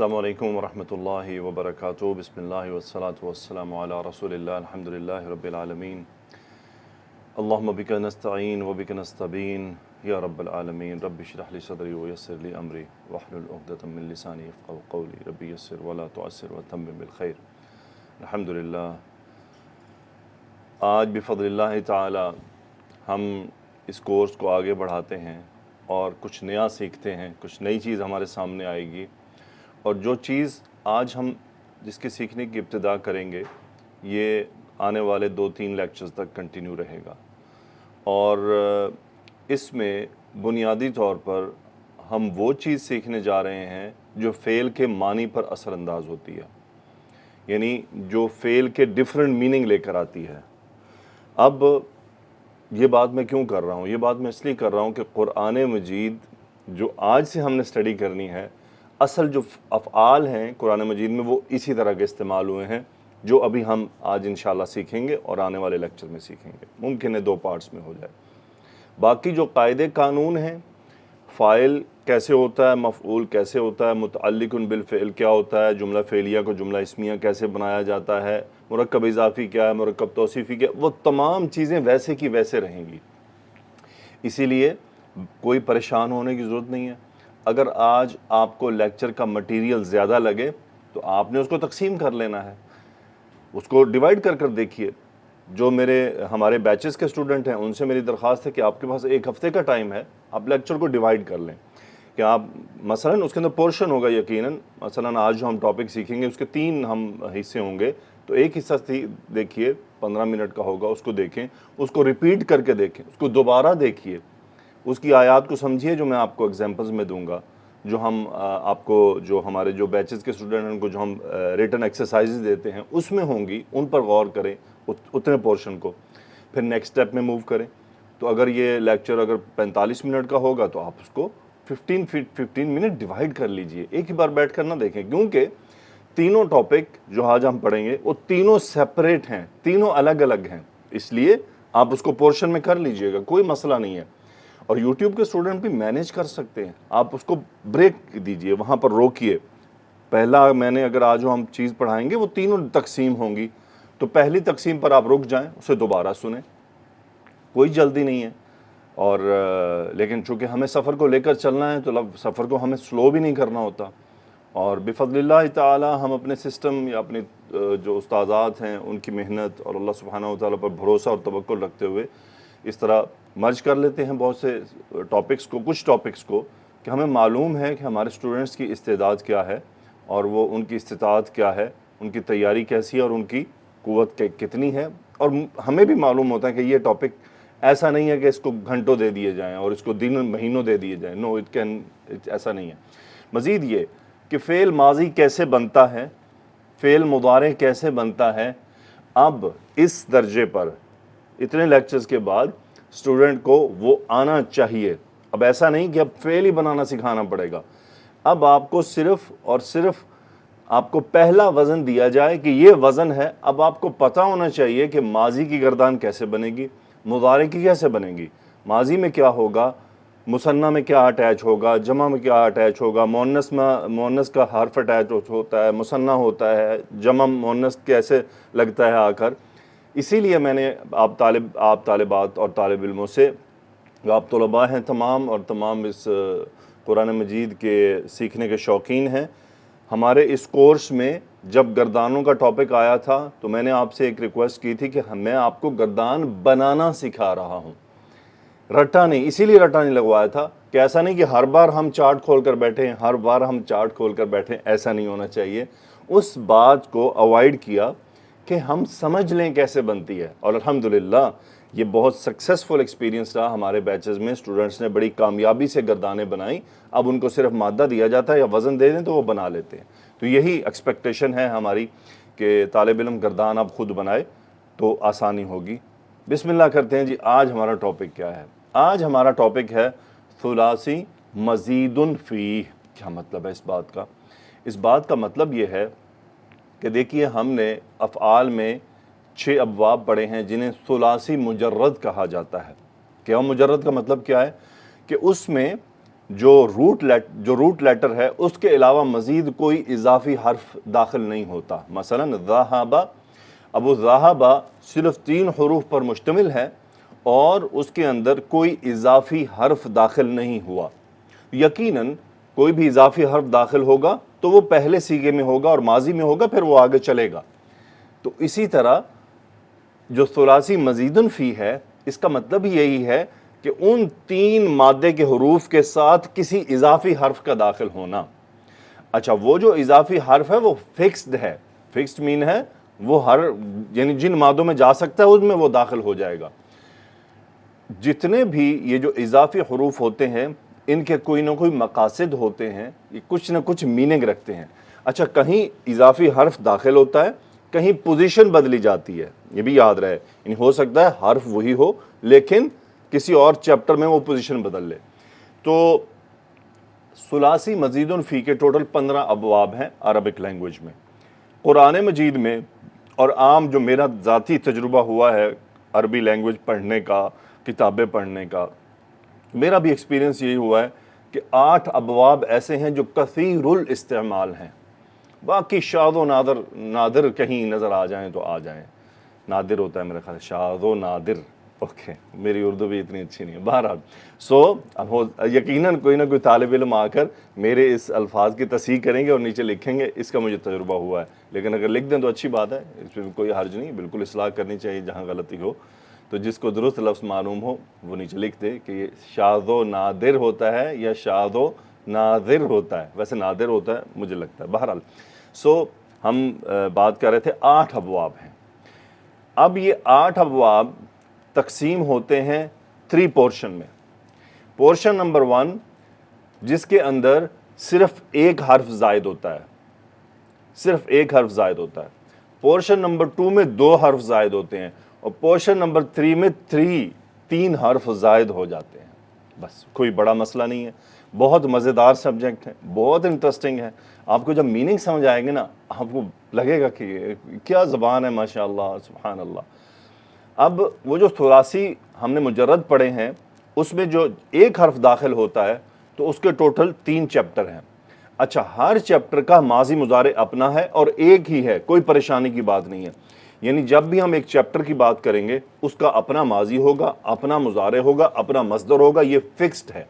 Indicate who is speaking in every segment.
Speaker 1: السلام علیکم ورحمۃ اللہ وبرکاتہ بسم اللہ والصلاة والسلام علی رسول اللہ الحمدللہ رب العالمین اللہم بک نستعین وبک نستعین یا رب العالمین رب اشرح لی صدری ویسر لی امری واحلل عقدۃ من لسانی یفقہوا قولی رب یسر ولا تعسر وتمم بالخیر الحمدللہ۔ آج بفضل اللہ تعالی ہم اس کورس کو آگے بڑھاتے ہیں اور کچھ نیا سیکھتے ہیں، کچھ نئی چیز ہمارے سامنے آئے گی، اور جو چیز آج ہم جس کے سیکھنے کی ابتدا کریں گے یہ آنے والے 2-3 لیکچرز تک کنٹینیو رہے گا، اور اس میں بنیادی طور پر ہم وہ چیز سیکھنے جا رہے ہیں جو فعل کے معنی پر اثر انداز ہوتی ہے، یعنی جو فعل کے ڈیفرنٹ میننگ لے کر آتی ہے۔ اب یہ بات میں کیوں کر رہا ہوں؟ یہ بات میں اس لیے کر رہا ہوں کہ قرآن مجید جو آج سے ہم نے اسٹڈی کرنی ہے، اصل جو افعال ہیں قرآن مجید میں وہ اسی طرح کے استعمال ہوئے ہیں جو ابھی ہم آج انشاءاللہ سیکھیں گے اور آنے والے لیکچر میں سیکھیں گے۔ ممکن ہے 2 پارٹس میں ہو جائے۔ باقی جو قاعدے قانون ہیں، فاعل کیسے ہوتا ہے، مفعول کیسے ہوتا ہے، متعلق بالفعل کیا ہوتا ہے، جملہ فعلیہ کو جملہ اسمیہ کیسے بنایا جاتا ہے، مرکب اضافی کیا ہے، مرکب توصیفی کیا ہے، وہ تمام چیزیں ویسے کی ویسے رہیں گی۔ اسی لیے کوئی پریشان ہونے کی ضرورت نہیں ہے۔ اگر آج آپ کو لیکچر کا مٹیریل زیادہ لگے تو آپ نے اس کو تقسیم کر لینا ہے، اس کو ڈیوائیڈ کر دیکھیے۔ جو ہمارے بیچز کے اسٹوڈنٹ ہیں ان سے میری درخواست ہے کہ آپ کے پاس 1 ہفتے کا ٹائم ہے، آپ لیکچر کو ڈیوائیڈ کر لیں کہ آپ مثلا اس کے اندر پورشن ہوگا یقیناً، مثلا آج جو ہم ٹاپک سیکھیں گے اس کے 3 ہم حصے ہوں گے، تو ایک حصہ دیکھیے 15 منٹ کا ہوگا، اس کو دیکھیں، اس کو ریپیٹ کر کے دیکھیں، اس کو دوبارہ دیکھیے، اس کی آیات کو سمجھیے جو میں آپ کو ایگزامپلز میں دوں گا، جو ہم آپ کو جو ہمارے جو بیچز کے اسٹوڈنٹ ہیں ان کو جو ہم ریٹن ایکسرسائزز دیتے ہیں اس میں ہوں گی، ان پر غور کریں اتنے پورشن کو، پھر نیکسٹ سٹیپ میں موو کریں۔ تو اگر یہ لیکچر اگر 45 منٹ کا ہوگا تو آپ اس کو 15 منٹ ڈیوائیڈ کر لیجئے، ایک ہی بار بیٹھ کر نہ دیکھیں، کیونکہ تینوں ٹاپک جو آج ہم پڑھیں گے وہ تینوں سیپریٹ ہیں، تینوں الگ الگ ہیں، اس لیے آپ اس کو پورشن میں کر لیجئے گا، کوئی مسئلہ نہیں ہے۔ اور یوٹیوب کے اسٹوڈنٹ بھی مینیج کر سکتے ہیں، آپ اس کو بریک دیجئے، وہاں پر روکیے۔ پہلا میں نے اگر آج ہم چیز پڑھائیں گے وہ تینوں تقسیم ہوں گی، تو پہلی تقسیم پر آپ رک جائیں، اسے دوبارہ سنیں، کوئی جلدی نہیں ہے۔ اور لیکن چونکہ ہمیں سفر کو لے کر چلنا ہے تو سفر کو ہمیں سلو بھی نہیں کرنا ہوتا، اور بفضل اللہ تعالی ہم اپنے سسٹم یا اپنے جو استاذات ہیں ان کی محنت اور اللہ سبحانہ و تعالیٰ پر بھروسہ اور توکل رکھتے ہوئے اس طرح مرج کر لیتے ہیں بہت سے ٹاپکس کو، کچھ ٹاپکس کو، کہ ہمیں معلوم ہے کہ ہمارے اسٹوڈنٹس کی استعداد کیا ہے اور وہ ان کی استطاعت کیا ہے، ان کی تیاری کیسی ہے اور ان کی قوت کتنی ہے، اور ہمیں بھی معلوم ہوتا ہے کہ یہ ٹاپک ایسا نہیں ہے کہ اس کو گھنٹوں دے دیے جائیں اور اس کو دنوں مہینوں دے دیے جائیں، نو ایسا نہیں ہے۔ مزید یہ کہ فعل ماضی کیسے بنتا ہے، فعل مضارع کیسے بنتا ہے، اب اس درجے پر اتنے لیکچرز کے بعد اسٹوڈنٹ کو وہ آنا چاہیے۔ اب ایسا نہیں کہ اب فعل ہی بنانا سکھانا پڑے گا، اب آپ کو صرف اور صرف آپ کو پہلا وزن دیا جائے کہ یہ وزن ہے، اب آپ کو پتہ ہونا چاہیے کہ ماضی کی گردان کیسے بنے گی، مضارع کی کیسے بنے گی، ماضی میں کیا ہوگا، مثنیٰ میں کیا اٹیچ ہوگا، جمع میں کیا اٹیچ ہوگا، مؤنث کا حرف اٹیچ ہوتا ہے، مثنیٰ ہوتا ہے، جمع مؤنث کیسے لگتا ہے آ کر۔ اسی لیے میں نے آپ طالبات اور طالب علموں سے، جو آپ طلباء ہیں تمام اور تمام اس قرآن مجید کے سیکھنے کے شوقین ہیں، ہمارے اس کورس میں جب گردانوں کا ٹاپک آیا تھا تو میں نے آپ سے ایک ریکویسٹ کی تھی کہ میں آپ کو گردان بنانا سکھا رہا ہوں، رٹا نہیں۔ اسی لیے رٹا نہیں لگوایا تھا کہ ایسا نہیں کہ ہر بار ہم چارٹ کھول کر بیٹھے ہیں، ہر بار ہم چارٹ کھول کر بیٹھے، ایسا نہیں ہونا چاہیے۔ اس بات کو اوائڈ کیا کہ ہم سمجھ لیں کیسے بنتی ہے، اور الحمدللہ یہ بہت سکسیسفل ایکسپیرینس رہا ہمارے بیچز میں، اسٹوڈنٹس نے بڑی کامیابی سے گردانیں بنائیں، اب ان کو صرف مادہ دیا جاتا ہے یا وزن دے دیں تو وہ بنا لیتے ہیں۔ تو یہی ایکسپیکٹیشن ہے ہماری کہ طالب علم گردان اب خود بنائے تو آسانی ہوگی۔ بسم اللہ کرتے ہیں جی۔ آج ہمارا ٹاپک کیا ہے؟ آج ہمارا ٹاپک ہے ثلاثی مزید فیہ۔ کیا مطلب ہے اس بات کا؟ اس بات کا مطلب یہ ہے کہ دیکھیے ہم نے افعال میں 6 ابواب پڑھے ہیں جنہیں ثلاثی مجرد کہا جاتا ہے۔ کیا مجرد کا مطلب کیا ہے؟ کہ اس میں جو روٹ لیٹر ہے اس کے علاوہ مزید کوئی اضافی حرف داخل نہیں ہوتا. مثلا ذہب، اب وہ ذہب صرف 3 حروف پر مشتمل ہے اور اس کے اندر کوئی اضافی حرف داخل نہیں ہوا. یقیناً کوئی بھی اضافی حرف داخل ہوگا تو وہ پہلے سیغے میں ہوگا اور ماضی میں ہوگا، پھر وہ آگے چلے گا. تو اسی طرح جو ثلاثی مزیدن فی ہے اس کا مطلب یہی ہے کہ ان 3 مادے کے حروف کے ساتھ کسی اضافی حرف کا داخل ہونا. اچھا، وہ جو اضافی حرف ہے وہ فکسڈ ہے. فکسڈ مین ہے وہ یعنی جن مادوں میں جا سکتا ہے اس میں وہ داخل ہو جائے گا. جتنے بھی یہ جو اضافی حروف ہوتے ہیں ان کے کوئی نہ کوئی مقاصد ہوتے ہیں، یہ کچھ نہ کچھ میننگ رکھتے ہیں. اچھا، کہیں اضافی حرف داخل ہوتا ہے، کہیں پوزیشن بدلی جاتی ہے، یہ بھی یاد رہے. یعنی ہو سکتا ہے حرف وہی ہو لیکن کسی اور چیپٹر میں وہ پوزیشن بدل لے. تو ثلاثی مزیدن فی کے ٹوٹل 15 ابواب ہیں عربک لینگویج میں. قرآن مجید میں اور عام جو میرا ذاتی تجربہ ہوا ہے عربی لینگویج پڑھنے کا، کتابیں پڑھنے کا، میرا بھی ایکسپیرینس یہی ہوا ہے کہ 8 ابواب ایسے ہیں جو کثیر الاستعمال ہیں. باقی شاذ و نادر کہیں نظر آ جائیں تو آ جائیں. نادر ہوتا ہے میرا خیال، شاذ و نادر. اوکے، میری اردو بھی اتنی اچھی نہیں ہے. بہرحال یقیناً کوئی نہ کوئی طالب علم آ کر میرے اس الفاظ کی تصحیح کریں گے اور نیچے لکھیں گے، اس کا مجھے تجربہ ہوا ہے. لیکن اگر لکھ دیں تو اچھی بات ہے، اس میں کوئی حرج نہیں. بالکل اصلاح کرنی چاہیے جہاں غلطی ہو. تو جس کو درست لفظ معلوم ہو وہ نیچے لکھ دے کہ یہ شاذ و نادر ہوتا ہے یا شاذ و نادر ہوتا ہے. ویسے نادر ہوتا ہے مجھے لگتا ہے. بہرحال ہم بات کر رہے تھے 8 ابواب ہیں. اب یہ 8 ابواب تقسیم ہوتے ہیں 3 پورشن میں. پورشن نمبر 1 جس کے اندر صرف ایک حرف زائد ہوتا ہے، صرف ایک حرف زائد ہوتا ہے. پورشن نمبر 2 میں 2 حرف زائد ہوتے ہیں اور پورشن نمبر 3 میں 3 حرف زائد ہو جاتے ہیں. بس کوئی بڑا مسئلہ نہیں ہے. بہت مزیدار سبجیکٹ ہے، بہت انٹرسٹنگ ہے. آپ کو جب میننگ سمجھ آئے گے نا آپ کو لگے گا کہ کیا زبان ہے، ماشاء اللہ، سبحان اللہ. اب وہ جو ثلاثی ہم نے مجرد پڑھے ہیں اس میں جو ایک حرف داخل ہوتا ہے تو اس کے ٹوٹل 3 چیپٹر ہیں. اچھا، ہر چیپٹر کا ماضی مضارع اپنا ہے اور ایک ہی ہے، کوئی پریشانی کی بات نہیں ہے. یعنی جب بھی ہم ایک چیپٹر کی بات کریں گے اس کا اپنا ماضی ہوگا، اپنا مضارع ہوگا، اپنا مصدر ہوگا. یہ فکسڈ ہے،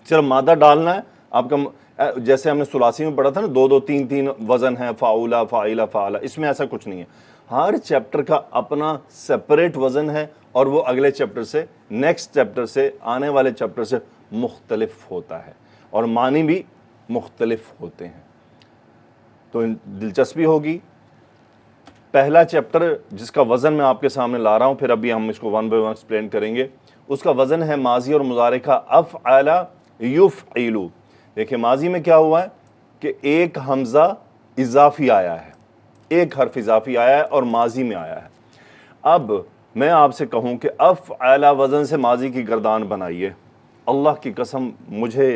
Speaker 1: صرف مادہ ڈالنا ہے آپ کا. جیسے ہم نے ثلاثی میں پڑھا تھا نا 2 2 3 3 وزن ہے، فاعولہ، فاعلہ، فعلہ. اس میں ایسا کچھ نہیں ہے. ہر چیپٹر کا اپنا سپریٹ وزن ہے اور وہ اگلے چیپٹر سے، نیکسٹ چیپٹر سے، آنے والے چیپٹر سے مختلف ہوتا ہے اور معنی بھی مختلف ہوتے ہیں. تو دلچسپی ہوگی. پہلا چیپٹر جس کا وزن میں آپ کے سامنے لا رہا ہوں، پھر ابھی ہم اس کو 1 بائی 1 ایکسپلین کریں گے. اس کا وزن ہے ماضی اور مضارع کا افعل یفعل. دیکھیں ماضی میں کیا ہوا ہے کہ ایک حمزہ اضافی آیا ہے، ایک حرف اضافی آیا ہے اور ماضی میں آیا ہے. اب میں آپ سے کہوں کہ افعل وزن سے ماضی کی گردان بنائیے، اللہ کی قسم مجھے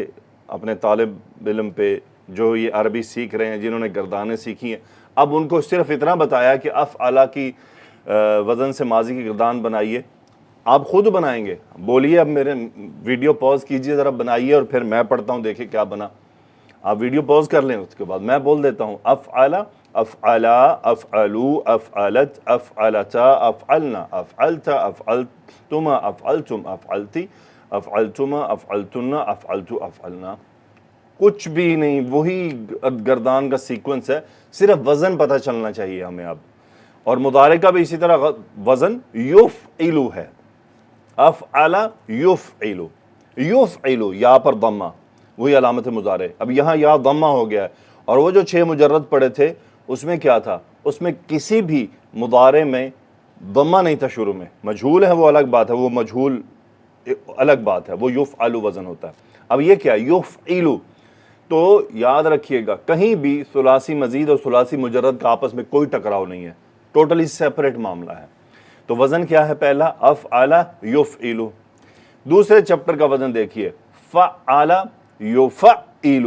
Speaker 1: اپنے طالب علم پہ جو یہ عربی سیکھ رہے ہیں، جنہوں نے گردانیں سیکھی ہیں، اب ان کو صرف اتنا بتایا کہ افعل کی وزن سے ماضی کی گردان بنائیے. آپ خود بنائیں گے؟ بولیے، اب میرے ویڈیو پاز کیجئے ذرا، بنائیے اور پھر میں پڑھتا ہوں، دیکھیں کیا بنا. آپ ویڈیو پاز کر لیں، اس کے بعد میں بول دیتا ہوں. افعل، افعلا، افعلو، افعلت، افعلتا، افعلنا، افعلت، افعلتما، افعلتم، افعلتی، افعلتما، افعلتن، افعلتو، افعلنا. کچھ بھی نہیں، وہی گردان کا سیکوینس ہے، صرف وزن پتہ چلنا چاہیے ہمیں اب. اور مضارع کا بھی اسی طرح وزن یفعلو ہے. افعل یفعل، یفعل، یا پر ضمہ، وہی علامت مضارع. اب یہاں یا ضمہ ہو گیا ہے. اور وہ جو 6 مجرد پڑے تھے اس میں کیا تھا؟ اس میں کسی بھی مضارع میں ضمہ نہیں تھا شروع میں. مجہول ہے وہ الگ بات ہے، وہ مجہول الگ بات ہے، وہ یفعل وزن ہوتا ہے. اب یہ کیا یفعل؟ تو یاد رکھیے گا کہیں بھی ثلاثی مزید اور ثلاثی مجرد کا آپس میں کوئی ٹکراؤ نہیں ہے، ٹوٹلی سیپریٹ معاملہ ہے. تو وزن کیا ہے؟ پہلا افعل یفعل. دوسرے چیپٹر کا وزن دیکھیے، فعل یفعل،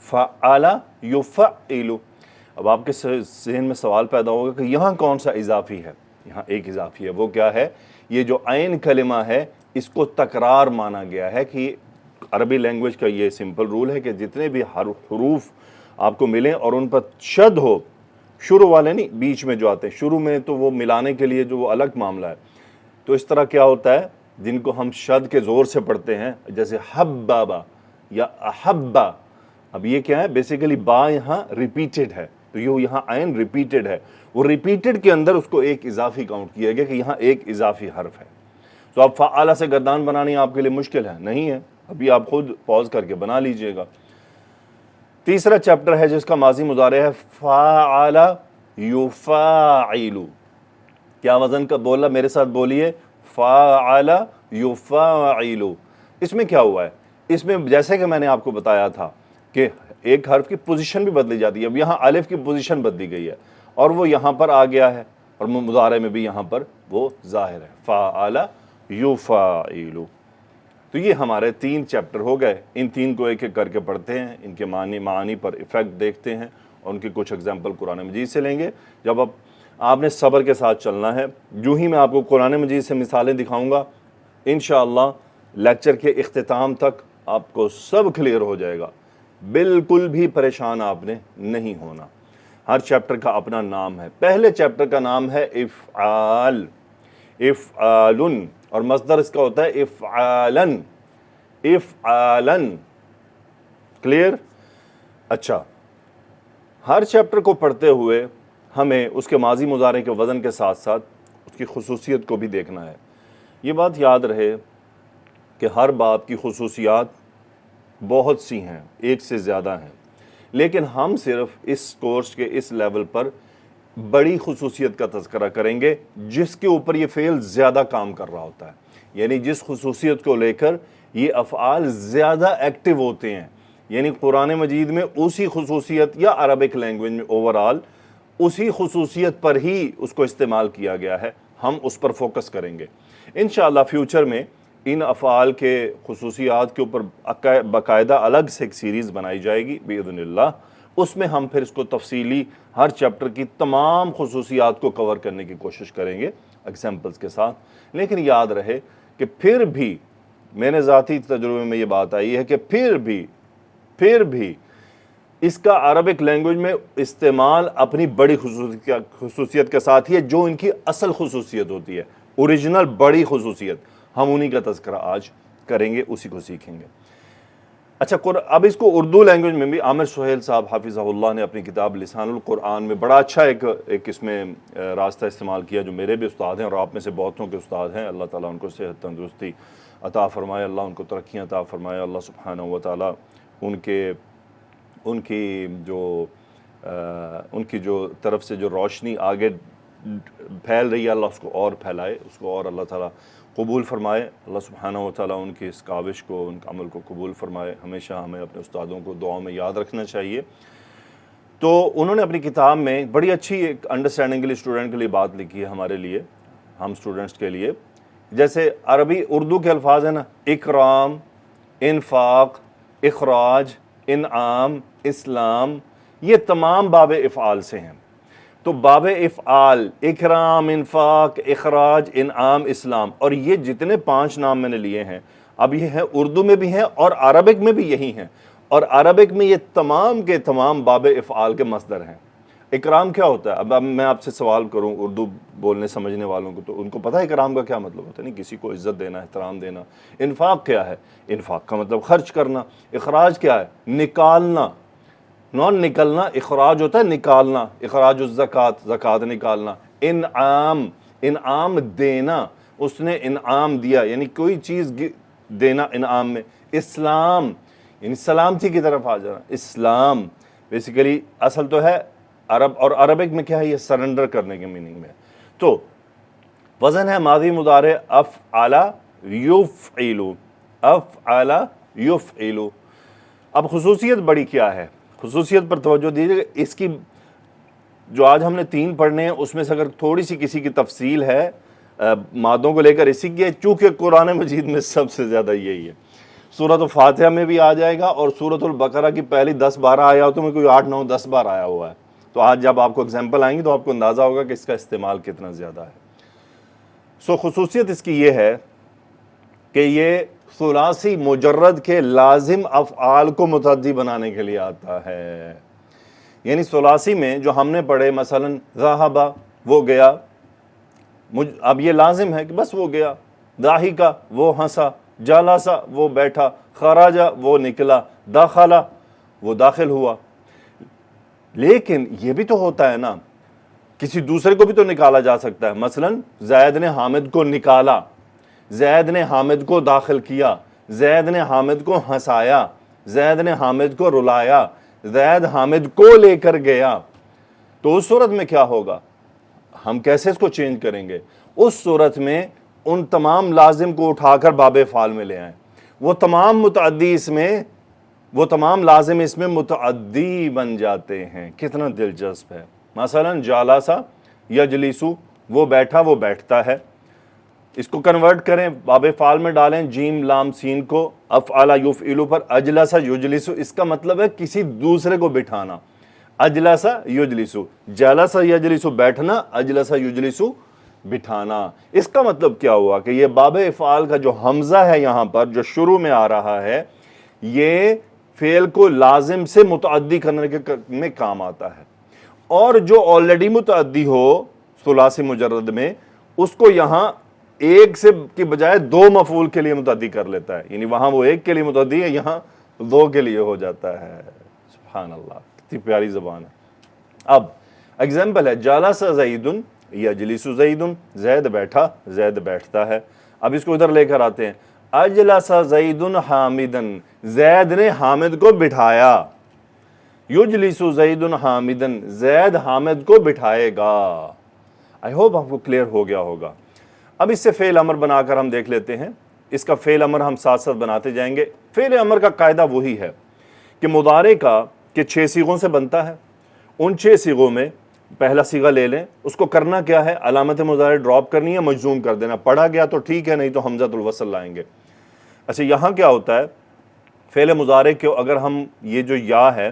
Speaker 1: فعل یفعل. اب آپ کے ذہن میں سوال پیدا ہوگا کہ یہاں کون سا اضافی ہے؟ یہاں ایک اضافی ہے. وہ کیا ہے؟ یہ جو عین کلمہ ہے اس کو تکرار مانا گیا ہے کہ عربی لینگویج کا یہ سمپل رول ہے کہ جتنے بھی حروف آپ کو ملیں اور ان پر شد ہو، شروع والے نہیں، بیچ میں جو آتے ہیں، شروع میں تو وہ ملانے کے لیے جو وہ الگ معاملہ ہے، تو اس طرح کیا ہوتا ہے جن کو ہم شد کے زور سے پڑھتے ہیں، جیسے حبابا یا احبا، اب یہ کیا ہے، بیسیکلی با یہاں ریپیٹڈ ہے، تو یہ یہاں عین ریپیٹڈ ہے، وہ ریپیٹڈ کے اندر اس کو ایک اضافی کاؤنٹ کیا گیا کہ یہاں ایک اضافی حرف ہے۔ تو اب فعالہ سے گردان بنانی آپ کے لیے مشکل ہے نہیں ہے، ابھی آپ خود پوز کر کے بنا لیجئے گا۔ تیسرا چیپٹر ہے جس کا ماضی مضارع ہے فعل یفاعل، کیا وزن کا بولا، میرے ساتھ بولیے، فعل یفاعل۔ اس میں کیا ہوا ہے، اس میں جیسے کہ میں نے آپ کو بتایا تھا کہ ایک حرف کی پوزیشن بھی بدلی جاتی ہے، اب یہاں الف کی پوزیشن بدلی گئی ہے اور وہ یہاں پر آ گیا ہے، اور مضارع میں بھی یہاں پر وہ ظاہر ہے، فعل یفاعل۔ تو یہ ہمارے 3 چیپٹر ہو گئے، ان 3 کو ایک ایک کر کے پڑھتے ہیں، ان کے معانی پر ایفیکٹ دیکھتے ہیں اور ان کی کچھ اگزامپل قرآن مجید سے لیں گے۔ جب آپ نے صبر کے ساتھ چلنا ہے، جو ہی میں آپ کو قرآن مجید سے مثالیں دکھاؤں گا انشاءاللہ لیکچر کے اختتام تک آپ کو سب کلیئر ہو جائے گا، بالکل بھی پریشان آپ نے نہیں ہونا۔ ہر چیپٹر کا اپنا نام ہے، پہلے چیپٹر کا نام ہے افعال، افعالن، اور مصدر اس کا ہوتا ہے افعالن، افعالن، کلیئر؟ اچھا، ہر چیپٹر کو پڑھتے ہوئے ہمیں اس کے ماضی مضارع کے وزن کے ساتھ ساتھ اس کی خصوصیت کو بھی دیکھنا ہے۔ یہ بات یاد رہے کہ ہر باب کی خصوصیات بہت سی ہیں، ایک سے زیادہ ہیں، لیکن ہم صرف اس کورس کے اس لیول پر بڑی خصوصیت کا تذکرہ کریں گے جس کے اوپر یہ فعل زیادہ کام کر رہا ہوتا ہے، یعنی جس خصوصیت کو لے کر یہ افعال زیادہ ایکٹیو ہوتے ہیں، یعنی قرآن مجید میں اسی خصوصیت یا عربک لینگویج میں اوورآل اسی خصوصیت پر ہی اس کو استعمال کیا گیا ہے، ہم اس پر فوکس کریں گے انشاءاللہ۔ فیوچر میں ان افعال کے خصوصیات کے اوپر باقاعدہ الگ سے ایک سیریز بنائی جائے گی باذن اللہ، اس میں ہم پھر اس کو تفصیلی ہر چیپٹر کی تمام خصوصیات کو کور کرنے کی کوشش کریں گے ایگزامپلس کے ساتھ۔ لیکن یاد رہے کہ پھر بھی میں نے ذاتی تجربے میں یہ بات آئی ہے کہ پھر بھی اس کا عربک لینگویج میں استعمال اپنی بڑی خصوصیت کے ساتھ ہی ہے، جو ان کی اصل خصوصیت ہوتی ہے، اوریجنل بڑی خصوصیت، ہم انہی کا تذکرہ آج کریں گے، اسی کو سیکھیں گے۔ اچھا، اب اس کو اردو لینگویج میں بھی عامر سہیل صاحب حافظہ اللہ نے اپنی کتاب لسان القرآن میں بڑا اچھا ایک اس میں راستہ استعمال کیا، جو میرے بھی استاد ہیں اور آپ میں سے بہتوں کے استاد ہیں، اللہ تعالیٰ ان کو صحت تندرستی عطا فرمائے، اللہ ان کو ترقیاں عطا فرمائے، اللہ سبحانہ و تعالیٰ ان کی جو طرف سے جو روشنی آگے پھیل رہی ہے، اللہ اس کو اور پھیلائے، اس کو اور اللہ تعالیٰ قبول فرمائے، اللہ سبحانہ و تعالیٰ ان کی اس کاوش کو، ان کے عمل کو قبول فرمائے۔ ہمیشہ ہمیں اپنے استادوں کو دعاؤں میں یاد رکھنا چاہیے۔ تو انہوں نے اپنی کتاب میں بڑی اچھی ایک انڈرسٹینڈنگ کے لیے اسٹوڈنٹ کے لیے بات لکھی ہے، ہمارے لیے، ہم اسٹوڈنٹس کے لیے۔ جیسے عربی اردو کے الفاظ ہیں نا، اکرام، انفاق، اخراج، انعام، اسلام، یہ تمام باب افعال سے ہیں۔ تو باب افعال، اکرام، انفاق، اخراج، انعام، اسلام، اور یہ جتنے 5 نام میں نے لیے ہیں، اب یہ ہیں اردو میں بھی ہیں اور عربک میں بھی یہی ہیں، اور عربک میں یہ تمام کے تمام باب افعال کے مصدر ہیں۔ اکرام کیا ہوتا ہے؟ اب میں آپ سے سوال کروں اردو بولنے سمجھنے والوں کو، تو ان کو پتہ ہے اکرام کا کیا مطلب ہوتا ہے؟ نہیں، کسی کو عزت دینا، احترام دینا۔ انفاق کیا ہے؟ انفاق کا مطلب خرچ کرنا۔ اخراج کیا ہے؟ نکالنا، نون نکلنا، اخراج ہوتا ہے نکالنا، اخراج الزکات، زکات نکالنا۔ انعام، انعام دینا، اس نے انعام دیا، یعنی کوئی چیز دینا انعام میں۔ اسلام، یعنی سلامتی کی طرف آ جانا۔ اسلام بیسیکلی اصل تو ہے عرب، اور عربک میں کیا ہے؟ یہ سرنڈر کرنے کے میننگ میں۔ تو وزن ہے ماضی مضارع افعل یفعل، افعل یفعل۔ اب خصوصیت بڑی کیا ہے؟ خصوصیت پر توجہ دیجیے۔ اس کی جو آج ہم نے 3 پڑھنے ہیں، اس میں سے اگر تھوڑی سی کسی کی تفصیل ہے مادوں کو لے کر، اسی کی ہے، چونکہ قرآن مجید میں سب سے زیادہ یہی ہے۔ سورۃ الفاتحہ میں بھی آ جائے گا، اور سورۃ البقرہ کی پہلی 10-12 آیاتوں میں کوئی 8, 9, 10 بار آیا ہوا ہے۔ تو آج جب آپ کو اگزامپل آئیں گی تو آپ کو اندازہ ہوگا کہ اس کا استعمال کتنا زیادہ ہے۔ خصوصیت اس کی یہ ہے کہ یہ ثلاثی مجرد کے لازم افعال کو متعدی بنانے کے لیے آتا ہے. یعنی ثلاثی میں جو ہم نے پڑھے مثلا ذہب وہ گیا، اب یہ لازم ہے کہ بس وہ گیا، ضاحکا وہ ہنسا، جلسا وہ بیٹھا، خرجا وہ نکلا، دخلا وہ داخل ہوا. لیکن یہ بھی تو ہوتا ہے نا، کسی دوسرے کو بھی تو نکالا جا سکتا ہے. مثلا زید نے حامد کو نکالا، زید نے حامد کو داخل کیا، زید نے حامد کو ہنسایا، زید نے حامد کو رلایا، زید حامد کو لے کر گیا. تو اس صورت میں کیا ہوگا؟ ہم کیسے اس کو چینج کریں گے؟ اس صورت میں ان تمام لازم کو اٹھا کر باب افعال میں لے آئیں. وہ تمام لازم اس میں متعدی بن جاتے ہیں. کتنا دلچسپ ہے. مثلا جالسا یجلسو وہ بیٹھا وہ بیٹھتا ہے. اس کو کنورٹ کریں، باب افعال میں ڈالیں جیم لام سین کو، افعل یفعلو پر اجلسا یجلسو، اس کا مطلب ہے کسی دوسرے کو بٹھانا. اجلسا یجلسو، جلسا یجلسو بیٹھنا، اجلسا یجلسو بٹھانا. اس کا مطلب کیا ہوا کہ یہ باب افعال کا جو حمزہ ہے یہاں پر جو شروع میں آ رہا ہے، یہ فعل کو لازم سے متعدی کرنے میں کام آتا ہے. اور جو آلریڈی متعدی ہو ثلاثی مجرد میں، اس کو یہاں ایک سے کی بجائے دو مفعول کے لیے متعدی کر لیتا ہے. یعنی وہاں وہ ایک کے لیے متعدی ہے، یہاں دو کے لیے ہو جاتا ہے. سبحان اللہ، کتنی پیاری زبان ہے. اب ایگزامپل ہے جالس زید یجلس زید، زید بیٹھا زید بیٹھتا ہے. اب اس کو ادھر لے کر آتے ہیں، اجلس زید حامدا، زید نے حامد کو بٹھایا. یجلس زید حامدا، زید حامد کو بٹھائے گا. آئی ہوپ آپ کو کلیئر ہو گیا ہوگا. اب اس سے فعل امر بنا کر ہم دیکھ لیتے ہیں. اس کا فعل امر ہم ساتھ ساتھ بناتے جائیں گے. فعل امر کا قاعدہ وہی ہے کہ مضارع کا کہ 6 صیغوں سے بنتا ہے. ان 6 صیغوں میں پہلا صیغہ لے لیں، اس کو کرنا کیا ہے؟ علامت مضارع ڈراپ کرنی ہے، مجزوم کر دینا. پڑھا گیا تو ٹھیک ہے، نہیں تو حمزۃ الوصل لائیں گے. اچھا یہاں کیا ہوتا ہے؟ فعل مضارع کو اگر ہم یہ جو یا ہے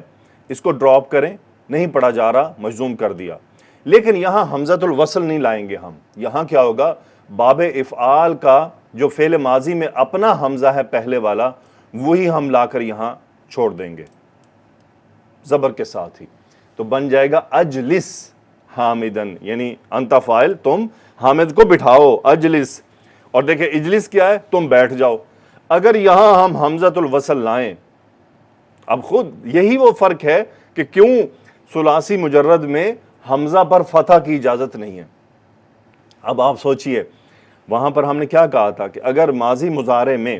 Speaker 1: اس کو ڈراپ کریں، نہیں پڑھا جا رہا، مجزوم کر دیا. لیکن یہاں حمزۃ الوصل نہیں لائیں گے ہم. یہاں کیا ہوگا؟ باب افعال کا جو فعل ماضی میں اپنا حمزہ ہے پہلے والا، وہی ہم لا کر یہاں چھوڑ دیں گے زبر کے ساتھ ہی. تو بن جائے گا اجلس حامدن، یعنی انت فاعل، تم حامد کو بٹھاؤ، اجلس. اور دیکھیں اجلس کیا ہے؟ تم بیٹھ جاؤ. اگر یہاں ہم حمزۃ الوصل لائیں، اب خود یہی وہ فرق ہے کہ کیوں ثلاثی مجرد میں حمزہ پر فتح کی اجازت نہیں ہے. اب آپ سوچئے وہاں پر ہم نے کیا کہا تھا کہ اگر ماضی مضارع میں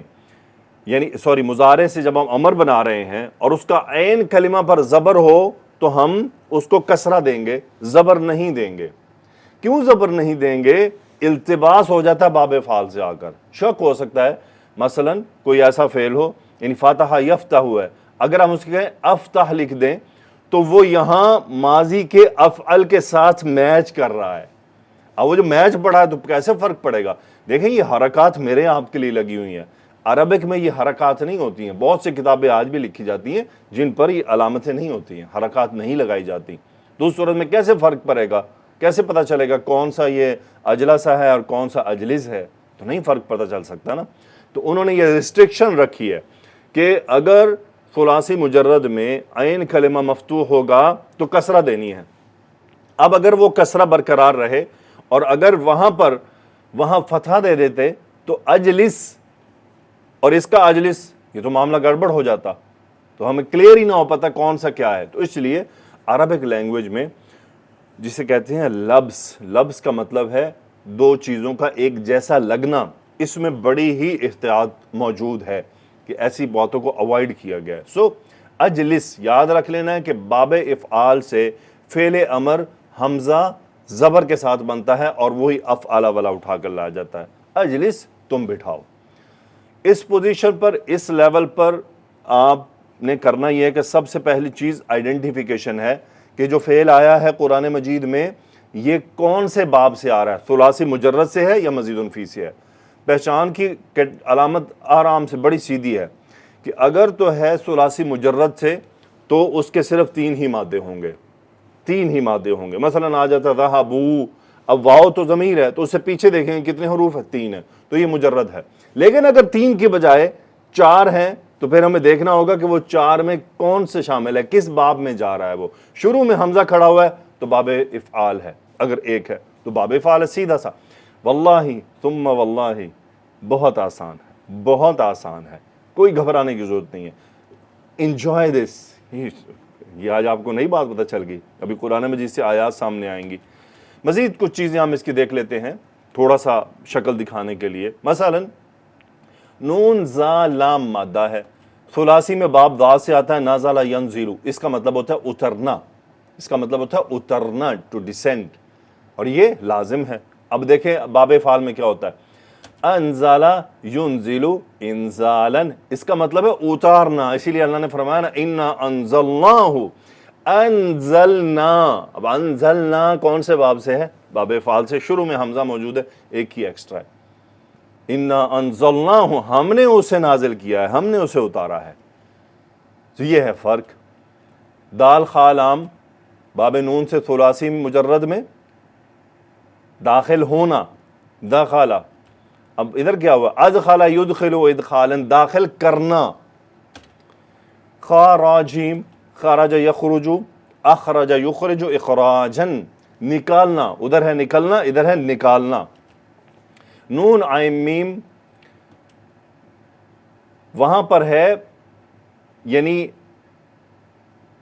Speaker 1: مضارع سے جب ہم امر بنا رہے ہیں اور اس کا عین کلمہ پر زبر ہو تو ہم اس کو کسرہ دیں گے، زبر نہیں دیں گے. کیوں زبر نہیں دیں گے؟ التباس ہو جاتا ہے باب افعال سے آ کر. شک ہو سکتا ہے مثلا کوئی ایسا فعل ہو، یعنی فاتحہ یفتح ہوا ہے، اگر ہم اس کے کہیں افتح لکھ دیں تو وہ یہاں ماضی کے افعل کے ساتھ میچ کر رہا ہے. اب وہ جو میچ پڑا ہے تو کیسے فرق پڑے گا؟ دیکھیں یہ حرکات میرے آپ کے لیے لگی ہوئی ہیں. عربک میں یہ حرکات نہیں ہوتی ہیں. بہت سی کتابیں آج بھی لکھی جاتی ہیں جن پر یہ علامتیں نہیں ہوتی ہیں، حرکات نہیں لگائی جاتی. تو اس صورت میں کیسے فرق پڑے گا؟ کیسے پتہ چلے گا کون سا یہ اجلسا ہے اور کون سا اجلس ہے؟ تو نہیں فرق پتہ چل سکتا نا. تو انہوں نے یہ ریسٹرکشن رکھی ہے کہ اگر ثلاثی مجرد میں عین کلمہ مفتوح ہوگا تو کسرہ دینی ہے. اب اگر وہ کسرہ برقرار رہے اور اگر وہاں فتحہ دے دیتے تو اجلس اور اس کا اجلس، یہ تو معاملہ گڑبڑ ہو جاتا، تو ہمیں کلیئر ہی نہ ہو پتا کون سا کیا ہے. تو اس لیے عربک لینگویج میں جسے کہتے ہیں لبس کا مطلب ہے دو چیزوں کا ایک جیسا لگنا. اس میں بڑی ہی احتیاط موجود ہے کہ ایسی باتوں کو اوائڈ کیا گیا ہے. سو اجلس یاد رکھ لینا ہے کہ باب افعال سے فعل امر حمزہ زبر کے ساتھ بنتا ہے اور وہی افعال والا اٹھا کر لایا جاتا ہے. اجلس تم بٹھاؤ. اس پوزیشن پر، اس لیول پر آپ نے کرنا یہ ہے کہ سب سے پہلی چیز آئیڈینٹیفیکیشن ہے کہ جو فعل آیا ہے قرآن مجید میں یہ کون سے باب سے آ رہا ہے، ثلاثی مجرد سے ہے یا مزید فی سے ہے. پہچان کی علامت آرام سے بڑی سیدھی ہے کہ اگر تو ہے ثلاثی مجرد سے تو اس کے صرف 3 ہی مادے ہوں گے. مثلا آ جاتا ذہبوا، اب واو تو ضمیر ہے تو اس سے پیچھے دیکھیں گے کتنے حروف ہے، 3 ہے، تو یہ مجرد ہے. لیکن اگر 3 کی بجائے 4 ہیں تو پھر ہمیں دیکھنا ہوگا کہ وہ 4 میں کون سے شامل ہے، کس باب میں جا رہا ہے. وہ شروع میں حمزہ کھڑا ہوا ہے تو باب افعال ہے، اگر 1 ہے تو باب افعال ہے سیدھا سا. واللہ ثم واللہ بہت آسان ہے، بہت آسان ہے، کوئی گھبرانے کی ضرورت نہیں ہے. Enjoy this. یہ آج آپ کو نئی بات پتہ چل گئی، ابھی قرآن مجید سے آیات سامنے آئیں گی. مزید کچھ چیزیں ہم اس کی دیکھ لیتے ہیں تھوڑا سا شکل دکھانے کے لیے. مثلا نون زا لام مادہ ہے، ثلاثی میں باب ضاد سے آتا ہے نازل ینزل، اس کا مطلب ہوتا ہے اترنا، اس کا مطلب ہوتا ہے اترنا، ٹو ڈیسینڈ، اور یہ لازم ہے. اب دیکھیں باب فعال میں کیا ہوتا ہے، انزل ینزل انزالا، اس کا مطلب ہے اتارنا، اسی لیے اللہ نے فرمایا نا انا انزلناہ، انزلنا. اب انزلنا کون سے باب سے ہے، باب فعال سے. شروع میں حمزہ موجود ہے، ایک ہی ایکسٹرا ہے. انا انزلناہ، ہم نے اسے نازل کیا ہے، ہم نے اسے اتارا ہے. تو یہ ہے فرق. دال خا لام باب نون سے ثلاثی مجرد میں داخل ہونا، دخلا. اب ادھر کیا ہوا، ادخل یدخل ادخالا، داخل کرنا. خراجیم خرج یخرج، اخرج یخرج اخراجا، نکالنا، ادھر ہے نکلنا، ادھر ہے نکالنا. نون عین میم وہاں پر ہے یعنی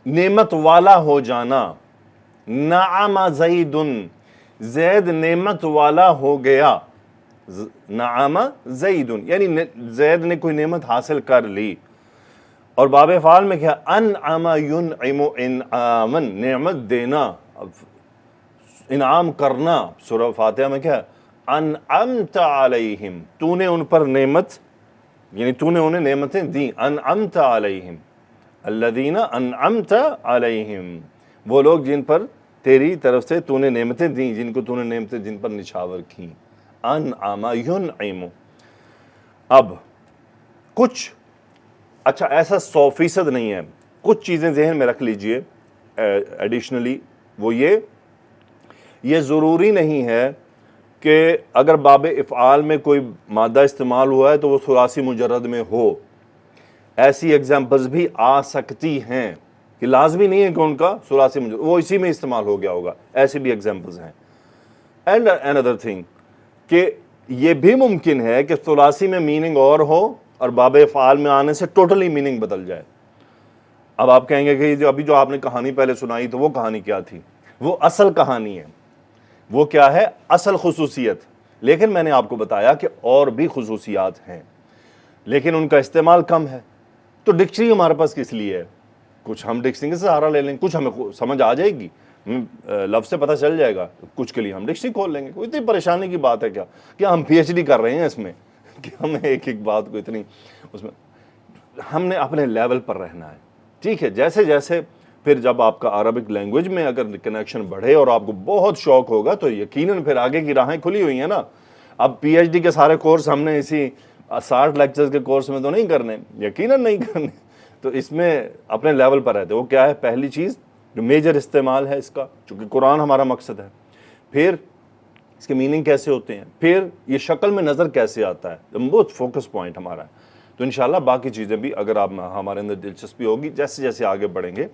Speaker 1: نعمت والا ہو جانا. نعم زید، زید نعمت والا ہو گیا. نعم زید یعنی زید نے کوئی نعمت حاصل کر لی. اور باب فعال میں کیا، انعم ینعم انعاما، نعمت دینا، انعام کرنا. سورہ فاتحہ میں کیا، انعمت علیہم، تو نے ان پر نعمت یعنی تو نے انہیں نعمتیں دیں. انعمت علیہم الذین انعمت علیہم، وہ لوگ جن پر تیری طرف سے تو نے نعمتیں دیں، جن کو تو نے نعمتیں جن پر نچھاور کیں. انعم ینعم. اب کچھ اچھا ایسا 100% نہیں ہے، کچھ چیزیں ذہن میں رکھ لیجئے ایڈیشنلی. وہ یہ ضروری نہیں ہے کہ اگر باب افعال میں کوئی مادہ استعمال ہوا ہے تو وہ ثلاثی مجرد میں ہو. ایسی ایگزامپلز بھی آ سکتی ہیں کہ لازمی نہیں ہے کہ ان کا ثلاثی مجرد وہ اسی میں استعمال ہو گیا ہوگا، ایسی بھی ایگزامپلز ہیں. اینڈ another thing کہ یہ بھی ممکن ہے کہ ثلاثی میں میننگ اور ہو اور باب افعال میں آنے سے ٹوٹلی میننگ بدل جائے. اب آپ کہیں گے کہ ابھی جو آپ نے کہانی پہلے سنائی تو وہ کہانی کیا تھی، وہ اصل کہانی ہے. وہ کیا ہے، اصل خصوصیت. لیکن میں نے آپ کو بتایا کہ اور بھی خصوصیات ہیں لیکن ان کا استعمال کم ہے. تو ڈکشنری ہمارے پاس کس لیے ہے، کچھ ہم ڈکشنری سے سہارا لے لیں، کچھ ہمیں سمجھ آ جائے گی، لفظ سے پتہ چل جائے گا، کچھ کے لیے ہم ڈکشنری کھول لیں گے. کوئی اتنی پریشانی کی بات ہے کیا ہم پی ایچ ڈی کر رہے ہیں اس میں کہ ہمیں ایک ایک بات کو اتنی اس میں. ہم نے اپنے لیول پر رہنا ہے، ٹھیک ہے. جیسے جیسے پھر جب آپ کا عربک لینگویج میں اگر کنیکشن بڑھے اور آپ کو بہت شوق ہوگا تو یقیناً پھر آگے کی راہیں کھلی ہوئی ہیں نا. اب پی ایچ ڈی کے سارے کورس ہم نے اسی 60 لیکچرز کے کورس میں تو نہیں کرنے، یقیناً نہیں کرنے. تو اس میں اپنے لیول پر رہتے. وہ کیا ہے، پہلی چیز جو میجر استعمال ہے اس کا، چونکہ قرآن ہمارا مقصد ہے. پھر اس کے میننگ کیسے ہوتے ہیں، پھر یہ شکل میں نظر کیسے آتا ہے، بہت فوکس پوائنٹ ہمارا ہے. تو انشاءاللہ باقی چیزیں بھی اگر آپ ہمارے اندر دلچسپی ہوگی جیسے جیسے آگے بڑھیں گے